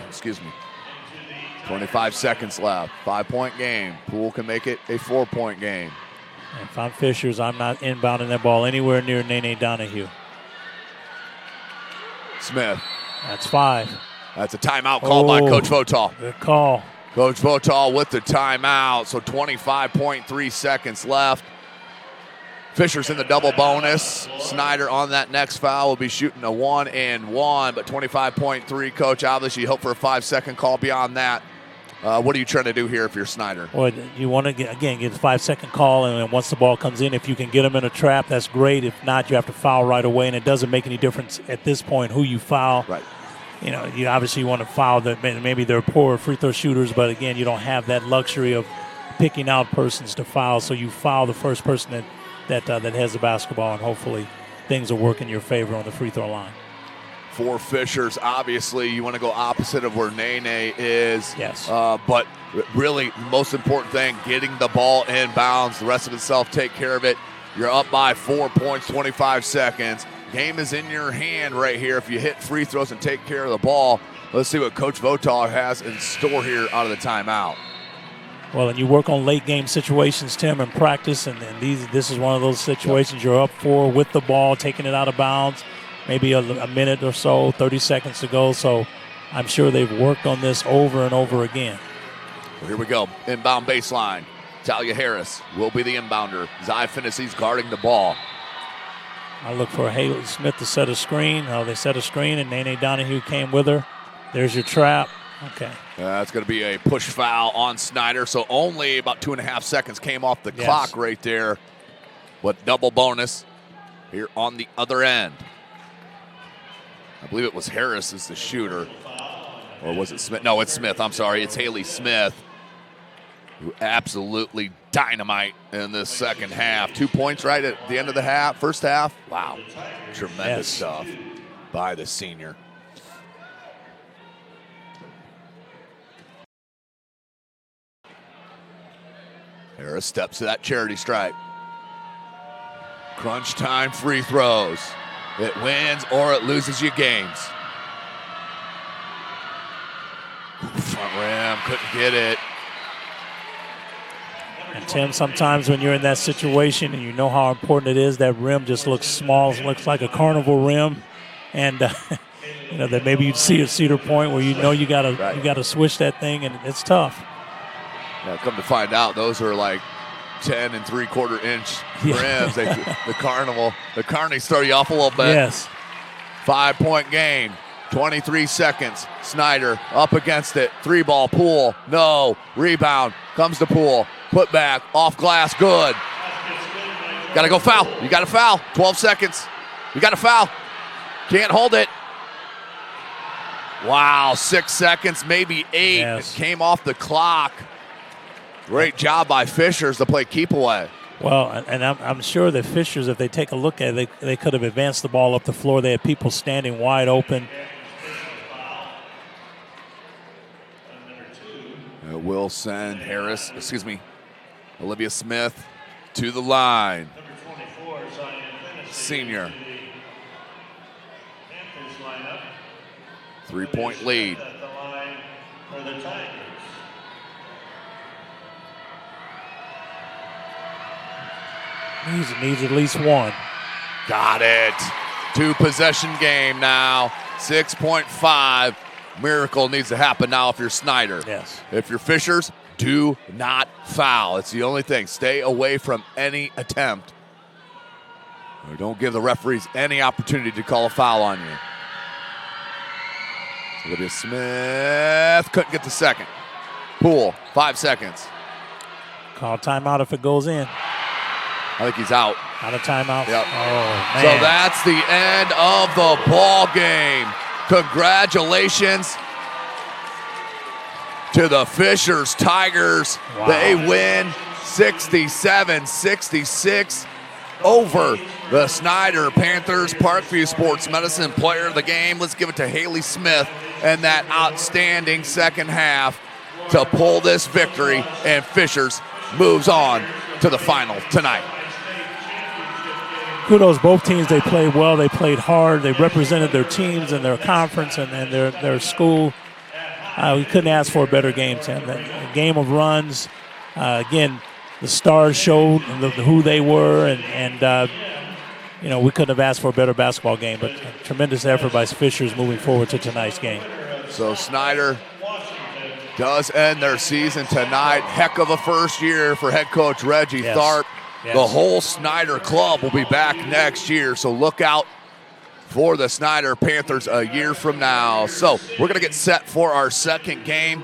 Excuse me. 25 seconds left. 5-point game. Poole can make it a 4-point game. And if I'm Fishers, I'm not inbounding that ball anywhere near Nene Donahue. Smith. That's 5. That's a timeout called by Coach Votal. Good call. Coach Votal with the timeout. So 25.3 seconds left. Fisher's in the double bonus. Snider on that next foul will be shooting a 1-and-1, but 25.3. Coach, obviously you hope for a 5-second call beyond that. What are you trying to do here if you're Snider? Well, you want to, get a 5-second call, and then once the ball comes in, if you can get them in a trap, that's great. If not, you have to foul right away, and it doesn't make any difference at this point who you foul. Right. You know, you obviously want to foul that. Maybe they're poor free throw shooters, but again, you don't have that luxury of picking out persons to foul, so you foul the first person that has the basketball, and hopefully things will work in your favor on the free throw line. For Fishers, obviously, you want to go opposite of where Nene is. Yes. But really, most important thing, getting the ball inbounds. The rest of itself, take care of it. You're up by 4 points, 25 seconds. Game is in your hand right here. If you hit free throws and take care of the ball, let's see what Coach Votal has in store here out of the timeout. Well, and you work on late game situations, Tim, in practice, and this is one of those situations you're up for with the ball, taking it out of bounds, maybe a minute or so, 30 seconds to go. So I'm sure they've worked on this over and over again. Well, here we go. Inbound baseline. Talia Harris will be the inbounder. Zy Finney's guarding the ball. I look for Haley Smith to set a screen. They set a screen, and Nene Donahue came with her. There's your trap. Okay. That's going to be a push foul on Snider. So only about 2.5 seconds came off the clock right there. But double bonus here on the other end. I believe it was Harris is the shooter. Or was it Smith? No, it's Smith. I'm sorry. It's Haley Smith, who absolutely dynamite in this second half. 2 points right at the end of the first half. Wow. Tremendous stuff by the senior. Harris steps to that charity stripe. Crunch time free throws. It wins or it loses you games. Front rim, couldn't get it. And Tim, sometimes when you're in that situation and you know how important it is, that rim just looks small. It looks like a carnival rim. And that maybe you'd see at Cedar Point where you gotta switch that thing, and it's tough. Yeah, come to find out, those are like 10 3/4 inch rims. The carnies throw you off a little bit. Yes. 5-point game, 23 seconds. Snider up against it. 3-ball Poole. No. Rebound. Comes to Poole. Put back. Off glass. Good. Got to go foul. You got to foul. 12 seconds. You got to foul. Can't hold it. Wow. 6 seconds, maybe 8. Yes. It came off the clock. Great job by Fishers to play keep away. Well, and I'm sure that Fishers, if they take a look at it, they could have advanced the ball up the floor. They had people standing wide open. It will send Olivia Smith to the line. Senior. 3-point lead. Needs at least one. Got it. 2-possession game now. 6.5. Miracle needs to happen now if you're Snider. Yes. If you're Fishers, do not foul. It's the only thing. Stay away from any attempt. Or don't give the referees any opportunity to call a foul on you. Olivia Smith couldn't get the second. Poole, 5 seconds. Call timeout if it goes in. I think he's out. Out of timeout? Yep. Oh, man. So that's the end of the ball game. Congratulations to the Fishers Tigers. Wow. They win 67-66 over the Snider Panthers. Parkview Sports Medicine Player of the Game. Let's give it to Haley Smith and that outstanding second half to pull this victory, and Fishers moves on to the final tonight. Kudos, both teams. They played well. They played hard. They represented their teams and their conference and their school. We couldn't ask for a better game, Tim. A game of runs. Again, the stars showed who they were, and we couldn't have asked for a better basketball game. But a tremendous effort by Fishers moving forward to tonight's game. So Snider does end their season tonight. Heck of a first year for head coach Reggie Tharp. Yes. The whole Snider club will be back next year, so look out for the Snider Panthers a year from now. So we're going to get set for our second game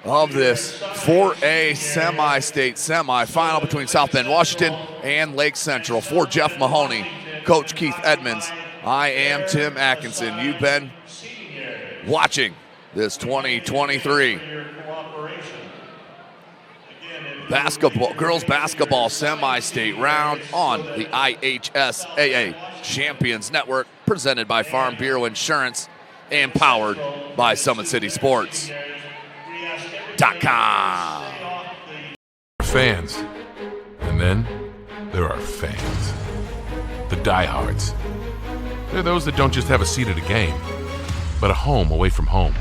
of this 4A semi-state semifinal between South Bend, Washington and Lake Central. For Jeff Mahoney, Coach Keith Edmonds, I am Tim Atkinson. You've been watching this 2023 girls basketball semi-state round on the IHS AA Champions Network, presented by Farm Bureau Insurance and powered by SummitCitySports.com. Fans. And then there are fans. The diehards. They're those that don't just have a seat at a game, but a home away from home.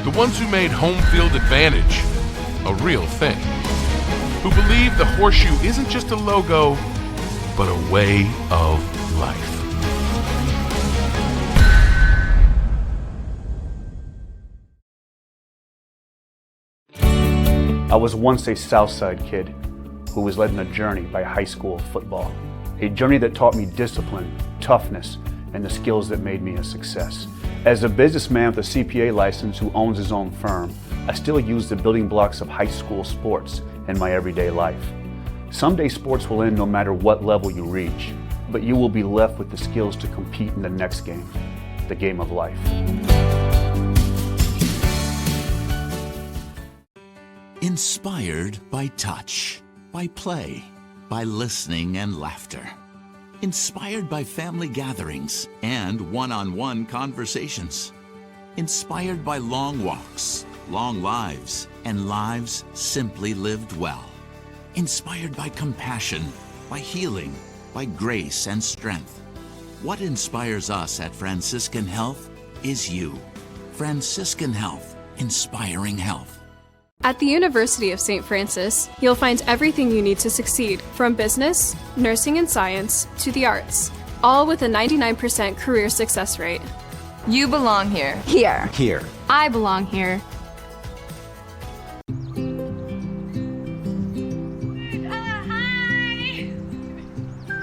The ones who made home field advantage a real thing. Who believe the horseshoe isn't just a logo, but a way of life. I was once a Southside kid who was led on a journey by high school football. A journey that taught me discipline, toughness, and the skills that made me a success. As a businessman with a CPA license who owns his own firm, I still use the building blocks of high school sports in my everyday life. Someday sports will end no matter what level you reach, but you will be left with the skills to compete in the next game, the game of life. Inspired by touch, by play, by listening and laughter. Inspired by family gatherings and one-on-one conversations. Inspired by long walks, long lives, and lives simply lived well. Inspired by compassion, by healing, by grace and strength. What inspires us at Franciscan Health is you. Franciscan Health, inspiring health. At the University of St. Francis, you'll find everything you need to succeed, from business, nursing and science, to the arts, all with a 99% career success rate. You belong here. Here. Here. I belong here.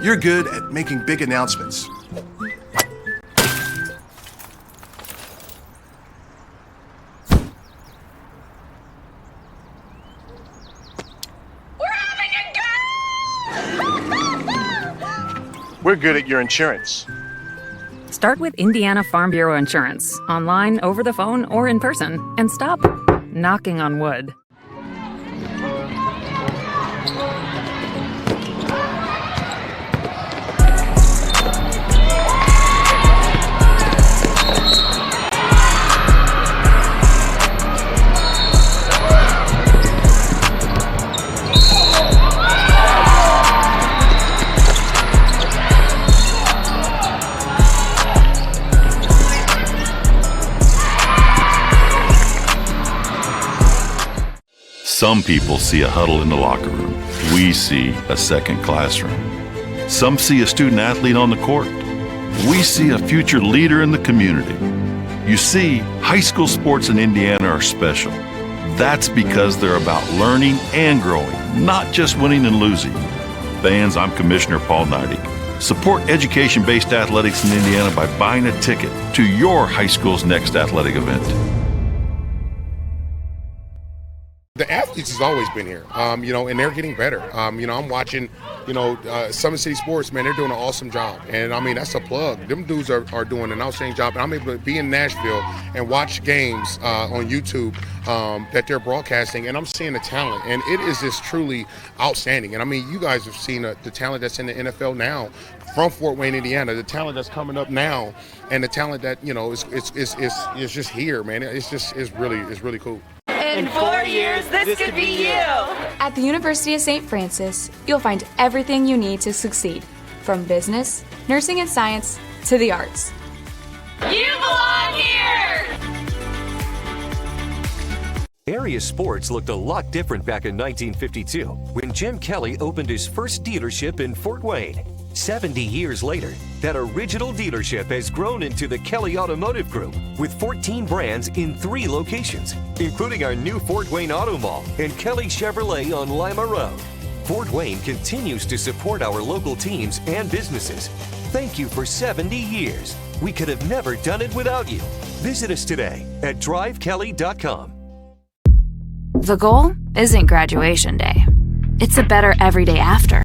You're good at making big announcements. We're good at your insurance. Start with Indiana Farm Bureau Insurance, online, over the phone, or in person, and stop knocking on wood. Some people see a huddle in the locker room. We see a second classroom. Some see a student athlete on the court. We see a future leader in the community. You see, high school sports in Indiana are special. That's because they're about learning and growing, not just winning and losing. Fans, I'm Commissioner Paul Neidig. Support education-based athletics in Indiana by buying a ticket to your high school's next athletic event. The athletes has always been here, and they're getting better. I'm watching, Summit City Sports, man, they're doing an awesome job. And, that's a plug. Them dudes are doing an outstanding job. And I'm able to be in Nashville and watch games on YouTube that they're broadcasting, and I'm seeing the talent. And it is just truly outstanding. And, you guys have seen the talent that's in the NFL now from Fort Wayne, Indiana, the talent that's coming up now, and the talent that, is just here, man. It's really cool. In 4 years, this could be you. At the University of St. Francis, you'll find everything you need to succeed, from business, nursing and science, to the arts. You belong here! Area sports looked a lot different back in 1952 when Jim Kelly opened his first dealership in Fort Wayne. 70 years later, that original dealership has grown into the Kelly Automotive Group with 14 brands in 3 locations, including our new Fort Wayne Auto Mall and Kelly Chevrolet on Lima Road. Fort Wayne continues to support our local teams and businesses. Thank you for 70 years. We could have never done it without you. Visit us today at drivekelly.com. The goal isn't graduation day. It's a better every day after.